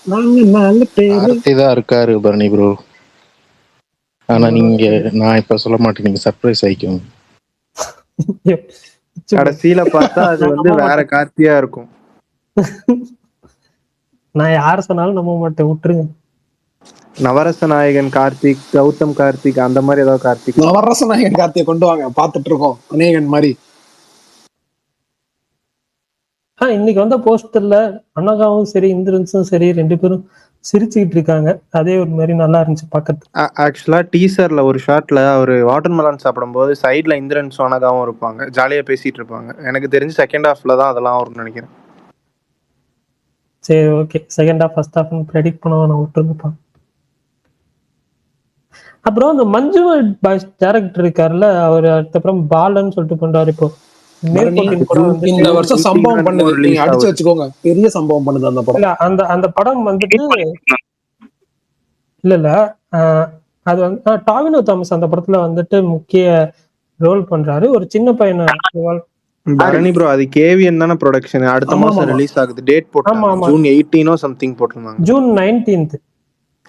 கார்த்தி தான் இருக்காரு பரணி ப்ரோ. ஆனா நீங்க, நான் இப்ப சொல்ல மாட்டேன், நீங்க சர்ப்ரைஸ் ஆயிக்கும். கடைசியில பார்த்தா அது வந்து வேற கார்த்தியா இருக்கும். நான் யார சொன்னாலும் நம்ப மாட்டேன், விட்டுருங்க. நவரச நாயகன் கார்த்திக், கௌதம் கார்த்திக், அந்த மாதிரி ஏதாவது கார்த்திக். நவரச நாயகன் கார்த்தியை கொண்டு வாங்க, பாத்துட்டு இருக்கோம். அநேகன் மாதிரி. இன்னைக்கு வந்த போஸ்டர்ல அனகாவும் சரி இந்திரன்ஸும் சரி 2 பேரும் சிரிச்சுக்கிட்டு இருக்காங்க. அதே ஒரு மாதிரி நல்லா இருந்துச்சு பாக்கிறதுக்கு. ஆக்சுவலா டீசர்ல ஒரு ஷாட்ல ஒரு வாட்டர் மெலன் சாப்பிடும்போது சைட்ல இந்திரன் சோனகாவும் இருப்பாங்க, ஜாலியா பேசிட்டு இருப்பாங்க. எனக்கு தெரிஞ்சு செகண்ட் ஹாஃப்ல தான் அதெல்லாம் வரும்னு நினைக்கிறேன். சரி, ஓகே. செகண்ட் ஹாஃப் ஃபர்ஸ்ட் ஹாஃப்னு ப்ரெடிக்ட் பண்ண நான் விட்டுருப்பேன். அப்புறம் அந்த மஞ்சு பாய்ஸ் டேரக்டர் இருக்காருல்ல, அவர் அதுக்கப்புறம் பாலன்னு சொல்லிட்டு பண்றாரு. இப்போ இந்த வருஷம் சம்பவம் பண்ணுது, நீங்க அடிச்சு வச்சுக்கோங்க, பெரிய சம்பவம் பண்ணுது அந்த படம். அந்த படம் வந்துட்டு இல்ல அது வந்து டாவினோ தாமஸ் அந்த படத்துல வந்துட்டு முக்கிய ரோல் பண்றாரு. ஒரு சின்ன பையனை பரணி ப்ரோ, அது கேவிஎன் தான ப்ரொடக்ஷன். அடுத்த மாசம் ரிலீஸ் ஆகுது. டேட் போட்டாங்க ஜூன் 18 சம்திங் போட்டுருந்தாங்க. ஜூன் 19th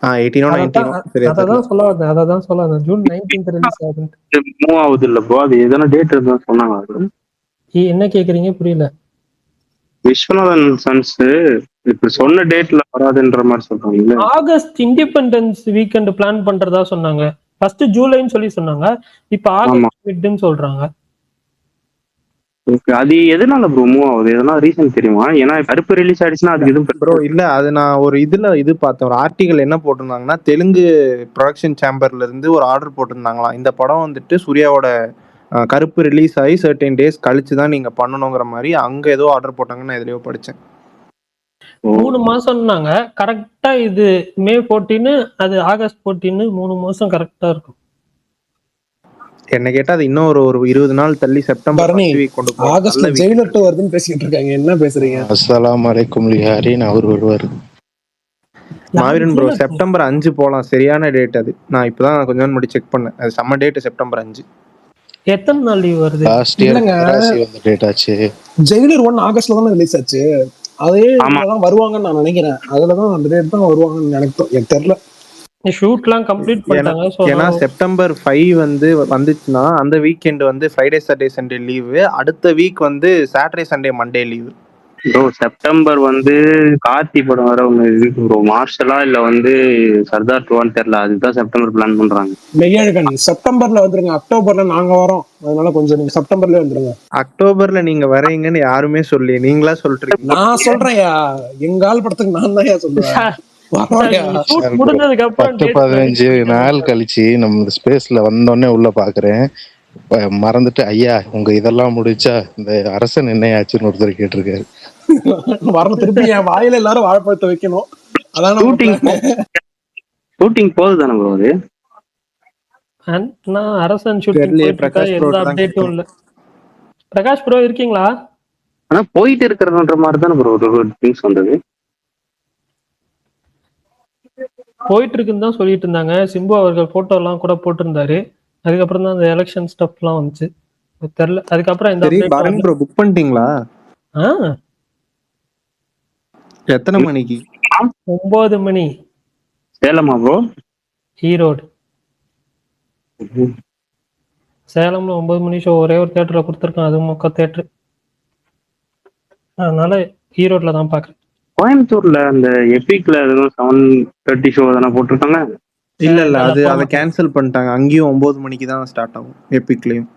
18 19 சரியா அததான் சொல்ல வந்தேன். ஜூன் 19th ரிலீஸ் ஆகுது. மூவ் ஆகுது இல்ல ப்ரோ, அது எதனா டேட் இருந்தா சொன்னாங்க. என்ன கேக்குறீங்க புரியல? விஸ்வநாதன் சன்ஸ் இப்ப சொன்ன டேட்ல வராதுன்ற மாதிரி சொல்றாங்க. ஆகஸ்ட் இண்டிபெண்டன்ஸ் வீக்கெண்ட் பிளான் பண்றதா சொன்னாங்க. ஃபர்ஸ்ட் ஜூலைன்னு சொல்லி சொன்னாங்க, இப்ப ஆகஸ்ட் மிட்னு சொல்றாங்க. ஓகே, அது எதனால ப்ரோ மூவ் ஆகுது? எதனா ரீசன் தெரியுமா? ஏன்னா கருப்பு ரிலீஸ் ஆயிடுச்சுன்னா அதுக்கு எதுவும் ப்ரோ இல்ல, அது நான் ஒரு இது பார்த்தேன். ஒரு ஆர்டிகல் என்ன போட்டிருந்தாங்கன்னா, தெலுங்கு ப்ரொடக்ஷன் சேம்பர்ல இருந்து ஒரு ஆர்டர் போட்டிருந்தாங்களாம். இந்த படம் வந்துட்டு சூர்யாவோட கருப்பு ரிலீஸ் ஆகி சர்டன் டேஸ் கழிச்சு தான் நீங்க பண்ணணுங்கிற மாதிரி அங்க ஏதோ ஆர்டர் போட்டாங்கன்னு எதுலயோ படிச்சேன். 3 மாசம்னாங்க கரெக்டா. இது மே 14, அது ஆகஸ்ட் 14, 3 மாசம் கரெக்டா இருக்கும். என்ன கேட்டா அது இன்னும் ஒரு 20 நாள் தள்ளி செப்டம்பர் கொண்டு போறாங்க. ஆகஸ்ட்ல ஜெயிலர் 2 வருதுன்னு பேசிட்டு இருக்காங்க. என்ன பேசுறீங்க? அஸ்ஸலாமு அலைக்கும் லிஹாரின் அவர் வருவார். மாவீரன் ப்ரோ செப்டம்பர் 5 போலாம், சரியான டேட் அது. நான் இப்பதான் கொஞ்சம் முன்னாடி செக் பண்ணேன், அது செம்ம டேட் செப்டம்பர் 5. எத்தனை நாள் லீவ் வருது? லாஸ்ட் இயர் கராசி வந்த டேட் ஆச்சு. ஜெயிலர் 1 ஆகஸ்ட்ல தான் ரிலீஸ் ஆச்சு. அதே தான் வருவாங்கன்னு நான் நினைக்கிறேன். அதுலதான் அந்த டேட் தான் வருவாங்கன்னு எனக்கு தெரியல. ஷூட்லாம் கம்ப்ளீட் பண்ணிட்டாங்க. ஏன்னா செப்டம்பர் 5 வந்து வந்துச்சுன்னா அந்த வீக்கெண்ட் வந்து ஃப்ரைடே சாட்டர்டே சண்டே லீவு, அடுத்த வீக் வந்து Saturday Sunday Monday leave. Bro September வந்து கார்த்தி படம் வர ஒன்று இருக்கு ப்ரோ, மார்ஷலா இல்ல வந்து சர்தார் 2 தெரியல, அதுதான் செப்டம்பர் பிளான் பண்றாங்க. மெய்யழகன் செப்டம்பர்ல வந்துருங்க, அக்டோபர்ல நாங்க வரோம். அதனால கொஞ்சம் நீங்க செப்டம்பர்ல வந்துருங்க. அக்டோபர்ல நீங்க வரீங்கன்னு யாருமே சொல்லி, நீங்களா சொல்றீங்க. நான் சொல்றேன்யா, எங்கால் படத்துக்கு நான் தான் சொல்றேன். 10-15 நாள் கழிச்சு நம்ம ஸ்பேஸ்ல வந்தோடனே உள்ள பாக்குறேன், மறந்துட்டு ஐயா உங்க இதெல்லாம் முடிச்சா இந்த அரசன் என்ன ஆச்சுன்னு ஒருத்தர் கேட்டிருக்காரு. வரணும் திருப்பி என் வாயில எல்லாரும் வாழைப்பழத்தை வைக்கணும். அதான் ஷூட்டிங் போகுது தானே ப்ரோ அது? நான் அரசன் ஷூட்டிங் போயிட்டு இருக்கா, எந்த அப்டேட்டும் இல்ல. பிரகாஷ் ப்ரோ இருக்கீங்களா? ஆனா போயிட்டு இருக்கிறன்ற மாதிரி தானே ப்ரோ ஒரு நியூஸ் வந்தது. போயிட்டு இருக்குன்னு தான் சொல்லிட்டு இருந்தாங்க. சிம்பு அவர்கள் போட்டோ எல்லாம் கூட போட்டிருந்தாரு. அதுக்கப்புறம் தான் அந்த எலெக்ஷன் ஸ்டப்லாம் வந்துச்சு, தெரியல. அதுக்கப்புறம் இந்த பரணி ப்ரோ புக் பண்ணிட்டீங்களா? எத்தனை மணிக்கு? 9 மணி. சேலமா ப்ரோ? ஈரோடு. சேலம்ல 9 மணி ஷோ ஒரே ஒரு தியேட்டர்ல கொடுத்துருக்கான், அது மொக்க தியேட்டர். அதனால ஈரோட்ல தான் பாக்குறேன். கோயம்புத்தூர்ல அந்த எபிக்ல 7:30 ஷோ தானே போட்டிருக்காங்க. இல்ல அது அதை கேன்சல் பண்ணிட்டாங்க. அங்கேயும் 9 மணிக்கு தான் ஸ்டார்ட் ஆகும் எபிக்லயும்.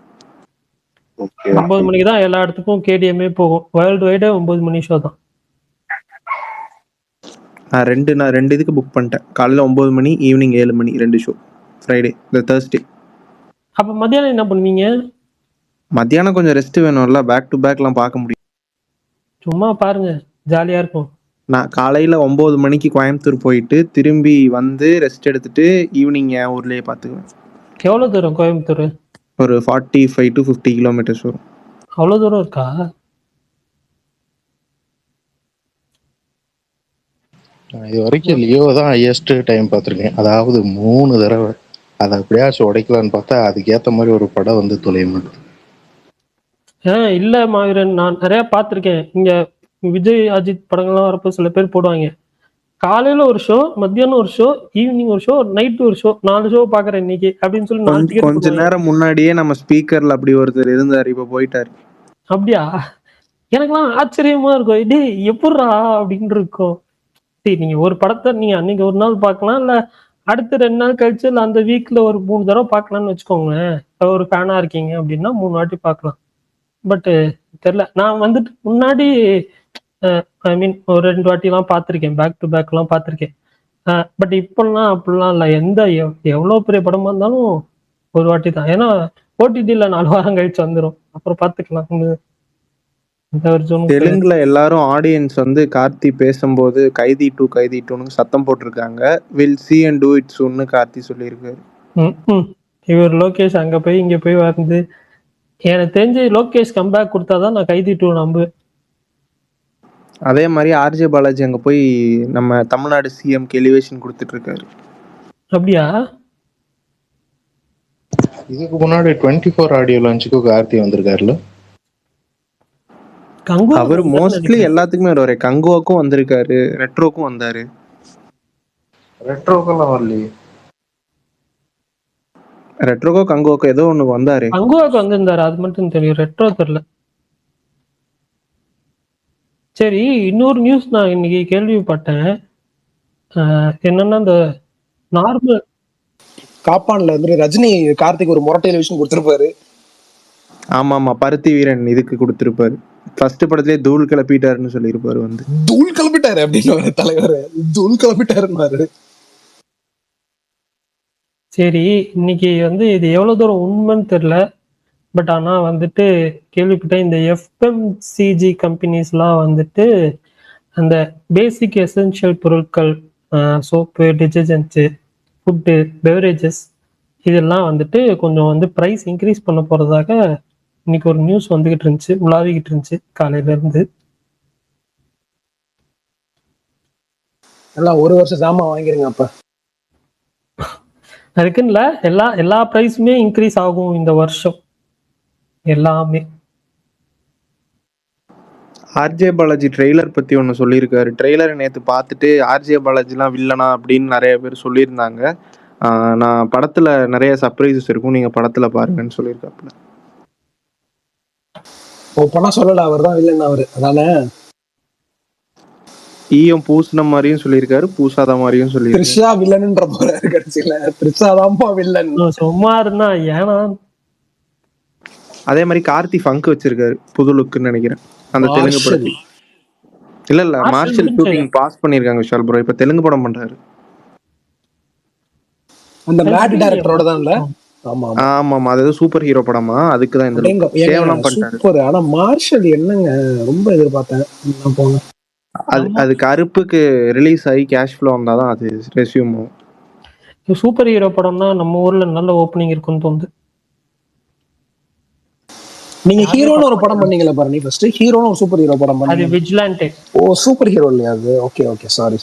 9 மணிக்கு தான் எல்லா இடத்துக்கும் கேடிஎம்ஏ போகும். வேர்ல்டு வைடே 9 மணி ஷோ தான். நான் ரெண்டு இதுக்கு புக் பண்ணிட்டேன். காலையில 9 மணி, ஈவினிங் 7 மணி, 2 ஷோ. ஃப்ரைடே இந்த தேர்ஸ்டே. அப்ப மத்தியானம் என்ன பண்ணுவீங்க? மத்தியானம் கொஞ்சம் ரெஸ்ட் வேணும்ல, பேக் டு பேக்லாம் பார்க்க முடியும். சும்மா பாருங்க, ஜாலியா இருக்கும். நான் காலையில 9 மணிக்கு கோயம்புத்தூர் போயிட்டு திரும்பி வந்து ரெஸ்ட் எடுத்துட்டு ஈவினிங் என் ஊர்லயே பாத்துக்குவேன். எவ்வளவு தூரம் கோயம்புத்தூர்? ஒரு 45 to 50 கிலோமீட்டர்ஸ் வரும். அவ்வளவு தூரம் இருக்கா? இது வரைக்கும் லியோ தான் ஹையஸ்ட் டைம் பார்த்துருக்கேன். அதாவது 3 தடவை. அதை எப்படியாச்சும் உடைக்கலான்னு பார்த்தா அதுக்கேற்ற மாதிரி ஒரு படம் வந்து தொலைய மாட்டேன். இல்ல மாவீரன், நான் நிறைய பார்த்துருக்கேன். இங்க விஜய் அஜித் படங்கள்லாம் வரப்போ சில பேர் போடுவாங்க, காலையில ஒரு ஷோ, மத்தியானம் ஒரு ஷோ, ஈவினிங் ஒரு ஷோ, நைட் ஒரு ஷோ, 4 ஷோ பாக்குறேன் இன்னைக்கு அப்படின்னு சொல்லி கொஞ்ச நேரம் முன்னாடியே நம்ம ஸ்பீக்கர்ல அப்படி ஒருத்தர் இருந்தாரு, இப்ப போயிட்டாரு. அப்படியா? எனக்கெல்லாம் ஆச்சரியமா இருக்கும், இது எப்படா அப்படின்னு இருக்கும். சரி, நீங்க ஒரு படத்தை நீங்க அன்னைக்கு ஒரு நாள் பார்க்கலாம், இல்ல அடுத்த 2 நாள் கழிச்சு, இல்ல அந்த வீக்ல ஒரு 3 தடவை பார்க்கலாம்னு வச்சுக்கோங்களேன். ஒரு ஃபேனா இருக்கீங்க அப்படின்னா 3 வாட்டி பார்க்கலாம். பட் தெரியல, நான் வந்துட்டு முன்னாடி ஐ மீன் ஒரு 2 வாட்டிலாம் பார்த்துருக்கேன், பேக் டு பேக்லாம் பார்த்துருக்கேன். பட் இப்போல்லாம் அப்படிலாம் இல்லை. எவ்வளோ பெரிய படமா இருந்தாலும் ஒரு வாட்டி தான். ஏன்னா ஓடிடியில் 4 வாரம் கழிச்சு வந்துடும், அப்புறம் பார்த்துக்கலாம். தெலுங்குல எல்லாரும் ஆடியன்ஸ் வந்து கார்த்தி பேசும்போது கைதி 2 சத்தம் போட்டிருக்காங்க. Will see and do it சூன்னு கார்த்தி சொல்லியிருக்காரு. இவர் லோகேஷ் அங்க போய் இங்க போய் வந்து எனக்கு தெரிஞ்சு லோகேஷ் கம்பேக் கொடுத்தாதான் நான் கைதி 2 நம்புவேன். அதே மாதிரி ஆர்ஜே பாலாஜி அங்க போய் நம்ம தமிழ்நாடு சிஎம் எலிவேஷன் கொடுத்துட்டு இருக்காரு. அப்படியா? இதுக்கு முன்னாடி 24 ஆடியோ லான்ச்சுக்கு கார்த்தி வந்திருக்காருல. அவர் மோஸ்ட்லி எல்லாத்துக்குமே வருவாரு. கங்குவாக்கும் வந்திருக்காரு, ரெட்ரோக்கும் வந்தாரு. ரெட்ரோக்கெல்லாம் வரலையே. ரெட்ரோக்கோ கங்குவாக்கோ ஏதோ ஒண்ணு வந்தாரு. கங்குவாக்கு வந்திருந்தாரு, அது மட்டும் தெரியும். ரெட்ரோ தெரியல. சரி, இன்னொரு நியூஸ் நான் இன்னைக்கு கேள்விப்பட்டேன். என்னன்னா இந்த நார்மல் காப்பான்ல வந்து ரஜினி கார்த்திக் ஒரு மொரட்டை எலிவேஷன் கொடுத்திருப்பாரு. ஆமா ஆமா, பருத்தி வீரன் இதுக்கு கொடுத்திருப்பாரு. ஃபர்ஸ்ட் படத்திலே தூள் கிளப்பிட்டாருன்னு சொல்லியிருப்பாரு. வந்து தூள் கிளப்பிட்டாரு அப்படின்னு தலைவர் தூள் கிளப்பிட்டாருன்னாரு. சரி, இன்னைக்கு வந்து இது எவ்வளவு தூரம் உண்மைன்னு தெரியல. பட் ஆனா வந்துட்டு கேள்விப்பட்டேன், இந்த எஃப்எம்சிஜி கம்பெனிஸ்லாம் வந்துட்டு அந்த பேசிக் எசென்ஷியல் பொருட்கள், சோப்பு, டிட்டர்ஜென்ட்ஸு, ஃபுட்டு, பெவரேஜஸ், இதெல்லாம் வந்துட்டு கொஞ்சம் வந்து ப்ரைஸ் இன்க்ரீஸ் பண்ண போறதாக இன்னைக்கு ஒரு நியூஸ் வந்துகிட்டு இருந்துச்சு, உலாவிக்கிட்டு இருந்துச்சு காலையில இருந்து. எல்லாம் ஒரு வருஷம் சாமான் வாங்கிருங்க. அப்ப அதுக்குன்னு எல்லா ப்ரைஸுமே இன்க்ரீஸ் ஆகும் இந்த வருஷம் எல்லாமே. ஆர்ஜே பாலாஜி ட்ரெய்லர் பத்தி ஒன்று சொல்லியிருக்காரு. ட்ரெய்லரை நேற்று பார்த்துட்டு ஆர்ஜே பாலாஜிலாம் வில்லனா அப்படின்னு நிறைய பேர் சொல்லியிருந்தாங்க. நான் படத்துல நிறைய சர்ப்ரைசஸ் இருக்கும், நீங்க படத்துல பாருங்கன்னு சொல்லியிருக்காப்புல. ஓப்பனா சொல்லல, அவர் தான் வில்லன். அவரு அதானே ஈயம் பூசின மாதிரியும் சொல்லியிருக்காரு, பூசாத மாதிரியும் சொல்லியிருக்காரு. த்ரிஷா வில்லன்ன்ற போறாரு கடைசியில. த்ரிஷா தான்ப்பா வில்லன். சும்மா இருந்தா ஏன்னா. அதே மாதிரி கார்த்தி ஃபங்க் வச்சிருக்காரு, புது லுக்குன்னு நினைக்கிறேன் அந்த தெலுங்கு படத்தில். இல்ல மார்ஷல் ஷூட்டிங் பாஸ் பண்ணிருக்காங்க விஷால் ப்ரோ. இப்ப தெலுங்கு படம் பண்றாரு. அந்த மேட் டைரக்டரோட தான். இல்ல ஆமா ஆமா, அது சூப்பர் ஹீரோ படமா, அதுக்கு தான் இந்த கேவலம் பண்றாரு. சூப்பர். ஆனா மார்ஷல் என்னங்க ரொம்ப எதிர்பார்த்தேன் நான் போனேன். அது கருப்புக்கு ரிலீஸ் ஆகி கேஷ் ஃப்ளோ வந்தாதான் அது ரெஸ்யூம் ஆகும். சூப்பர் ஹீரோ படம்னா நம்ம ஊர்ல நல்ல ஓப்பனிங் இருக்குன்னு தோணுது. நீங்க ஹீரோன்னு ஒரு படம் பண்ணீங்களா பாருங்க, ஃபர்ஸ்ட் ஹீரோன்னு ஒரு சூப்பர் ஹீரோ படம் பண்ணீங்க. அது விஜிலான்டே. ஓ சூப்பர் ஹீரோ இல்லையா அது? Okay okay, sorry.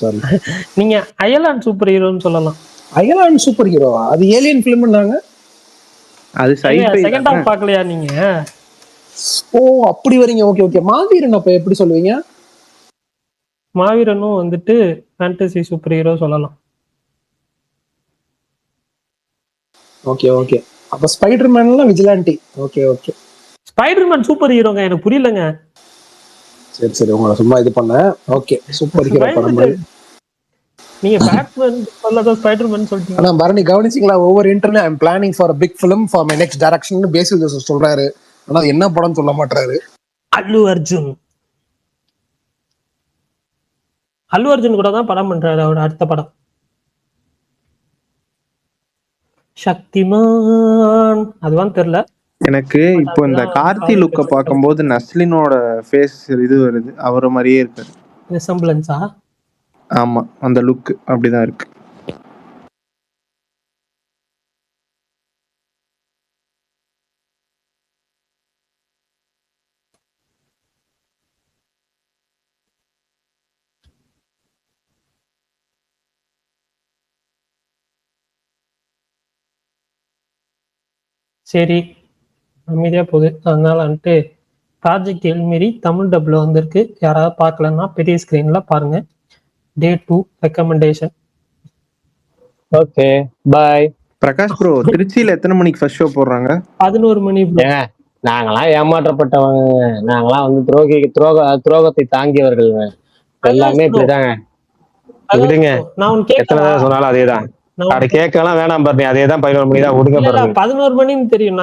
நீங்க அயலான் சூப்பர் ஹீரோன்னு சொல்லலாம். அயலான் சூப்பர் ஹீரோவா? அது ஏலியன் ஃபிலிம்னாங்க. அது செகண்ட் ஹாஃப் பார்க்கலையா நீங்க? ஓ அப்படி வரீங்க. Okay okay. மாவீரன் அப்ப எப்படி சொல்லுவீங்க? மாவீரனும் வந்துட்டு ஃபேண்டசி சூப்பர் ஹீரோ சொல்லலாம். Okay okay. அப்ப ஸ்பைடர்மேன்லாம் vigilante. Okay okay. Spiderman super ஹீரோங்க, எனக்கு புரியலங்க. சரி உங்களை சும்மா இது பண்ண. ஓகே, சூப்பர் ஹீரோ படம். நீங்க பேட்மேன் அல்லது ஸ்பைடர்மேன் சொல்றீங்க. ஆனா பரணி கவனிச்சீங்களா? ஒவ்வொரு இன்டர்வியூல I am planning for a big film for my next direction Basil Joseph சொல்றாரு. ஆனா அது என்ன படம் சொல்ல மாட்டாரு. அல்லு அர்ஜுன் கூட தான் படம் பண்றாரு. அவரோட அடுத்த படம் சக்திமான், அதுதான் தெரியல எனக்கு. இப்போ இந்த கார்த்தி லுக்க பார்க்கும்போது நஸ்லினோட ஃபேஸ் இது வருது, அவர மாதிரியே இருக்காரு. ரிசம்பிளன்ஸா? ஆமா, அந்த லுக் அப்படிதான் இருக்கு. சரி, அமைதியா போகுது. அதனால வந்துட்டு ப்ராஜெக்ட் எல்மேரி தமிழ் டப்ல வந்திருக்கு. யாராவது பார்க்கலன்னா பெரிய ஸ்கிரீன்ல பாருங்க. Day 2 recommendation. Okay bye. Prakash bro, திருச்சியில எத்தனை மணிக்கு ஃபர்ஸ்ட் ஷோ போடுறாங்க? 11 மணி. நாங்களாம் ஏமாற்றப்பட்டவங்க, நாங்களாம் வந்து துரோகத்தை தாங்கியவர்கள். எல்லாமே இப்படிதாங்க. விடுங்க, எத்தனை தடவை சொன்னாலும் அதேதான். அதை கேட்கலாம் வேணாம் பாருங்க, அதேதான் 11 மணி தான். விடுங்க பாருங்க. 11 மணின்னு தெரியும்.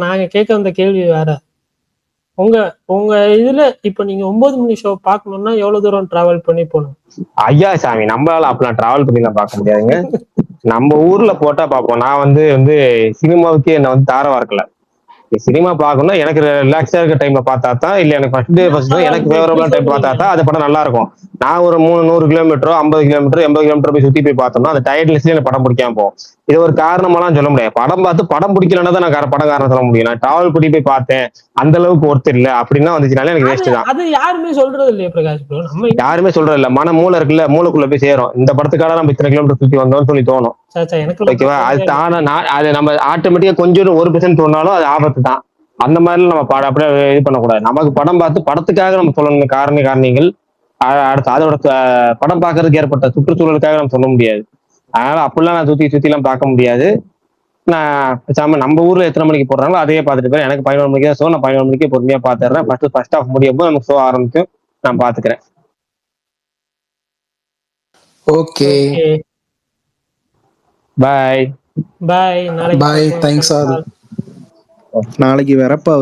நாங்க கேட்க வந்த கேள்வி வேற. உங்க உங்க இதுல இப்ப நீங்க 9 மணி ஷோ பாக்கணும்னா எவ்வளவு தூரம் டிராவல் பண்ணி போகணும்? ஐயா சாமி, நம்மளால அப்பெல்லாம் டிராவல் பண்ணி எல்லாம் பார்க்க முடியாதுங்க. நம்ம ஊர்ல போட்டா பார்ப்போம். நான் வந்து சினிமாவுக்கு என்ன வந்து தார வார்க்கல. சினிமா பார்க்கணும் எனக்கு ரிலாக்ஸா இருக்க டைம்ல பார்த்தா தான், இல்ல எனக்கு ஃபர்ஸ்ட் டே எனக்கு ஃபேவரபிளான டைம் பார்த்தா தான் அது படம் நல்லா இருக்கும். நான் ஒரு 100 கிலோமீட்டரோ 50 கிலோமீட்டர் 80 கிலோமீட்டர் போய் சுத்தி போய் பார்த்தோம்னா அந்த டயர்ட்லெஸ்ல எனக்கு படம் பிடிக்காம போகும். இது ஒரு காரணமெல்லாம் சொல்ல முடியாது. படம் பார்த்து படம் பிடிக்கலன்னா தான் நான் படம் காரணம் சொல்ல முடியும். நான் டிராவல் பண்ணி போய் பார்த்தேன், அந்த அளவுக்கு ஒருத்தர் இல்ல அப்படின்னா வந்துச்சுனாலே எனக்கு வேஸ்ட் தான். அது யாருமே சொல்றது இல்லையா பிரகாஷ் ப்ரோ? நம்ம யாருமே சொல்றது இல்ல. மூளை இருக்குல்ல, மூளைக்குள்ள போய் சேரும். இந்த படத்துக்காக நம்ம இத்தனை கிலோமீட்டர் சுத்தி வந்தோம்னு சொல்லி தோணும். ஓகேவா? அது தானே அது நம்ம ஆட்டோமேட்டிக்கா கொஞ்சம் 1% தோணாலும் அது ஆபத்து தான். அந்த மாதிரி நம்ம அப்படியே இது பண்ணக்கூடாது. நமக்கு படம் பார்த்து படத்துக்காக நம்ம சொல்லணும் காரணிகள். அடுத்து அதோட படம் பார்க்கறதுக்கு ஏற்பட்ட சுற்றுச்சூழலுக்காக நம்ம சொல்ல முடியாது. அதனால அப்படிலாம் நான் சுத்தி எல்லாம் பார்க்க முடியாது. நான் பேசாம நம்ம ஊர்ல எத்தனை மணிக்கு போடுறாங்களோ அதையே பார்த்துட்டு போறேன். எனக்கு 11 மணிக்கு தான் ஷோ, நான் 11 மணிக்கு பொறுமையா பாத்துறேன். ஃபர்ஸ்ட் ஆஃப் முடியும் போது நமக்கு ஷோ ஆரம்பிக்கும், நான் பாத்துக்கிறேன். Okay bye bye. Bye. Thanks all. நாளைக்கு வரப்பா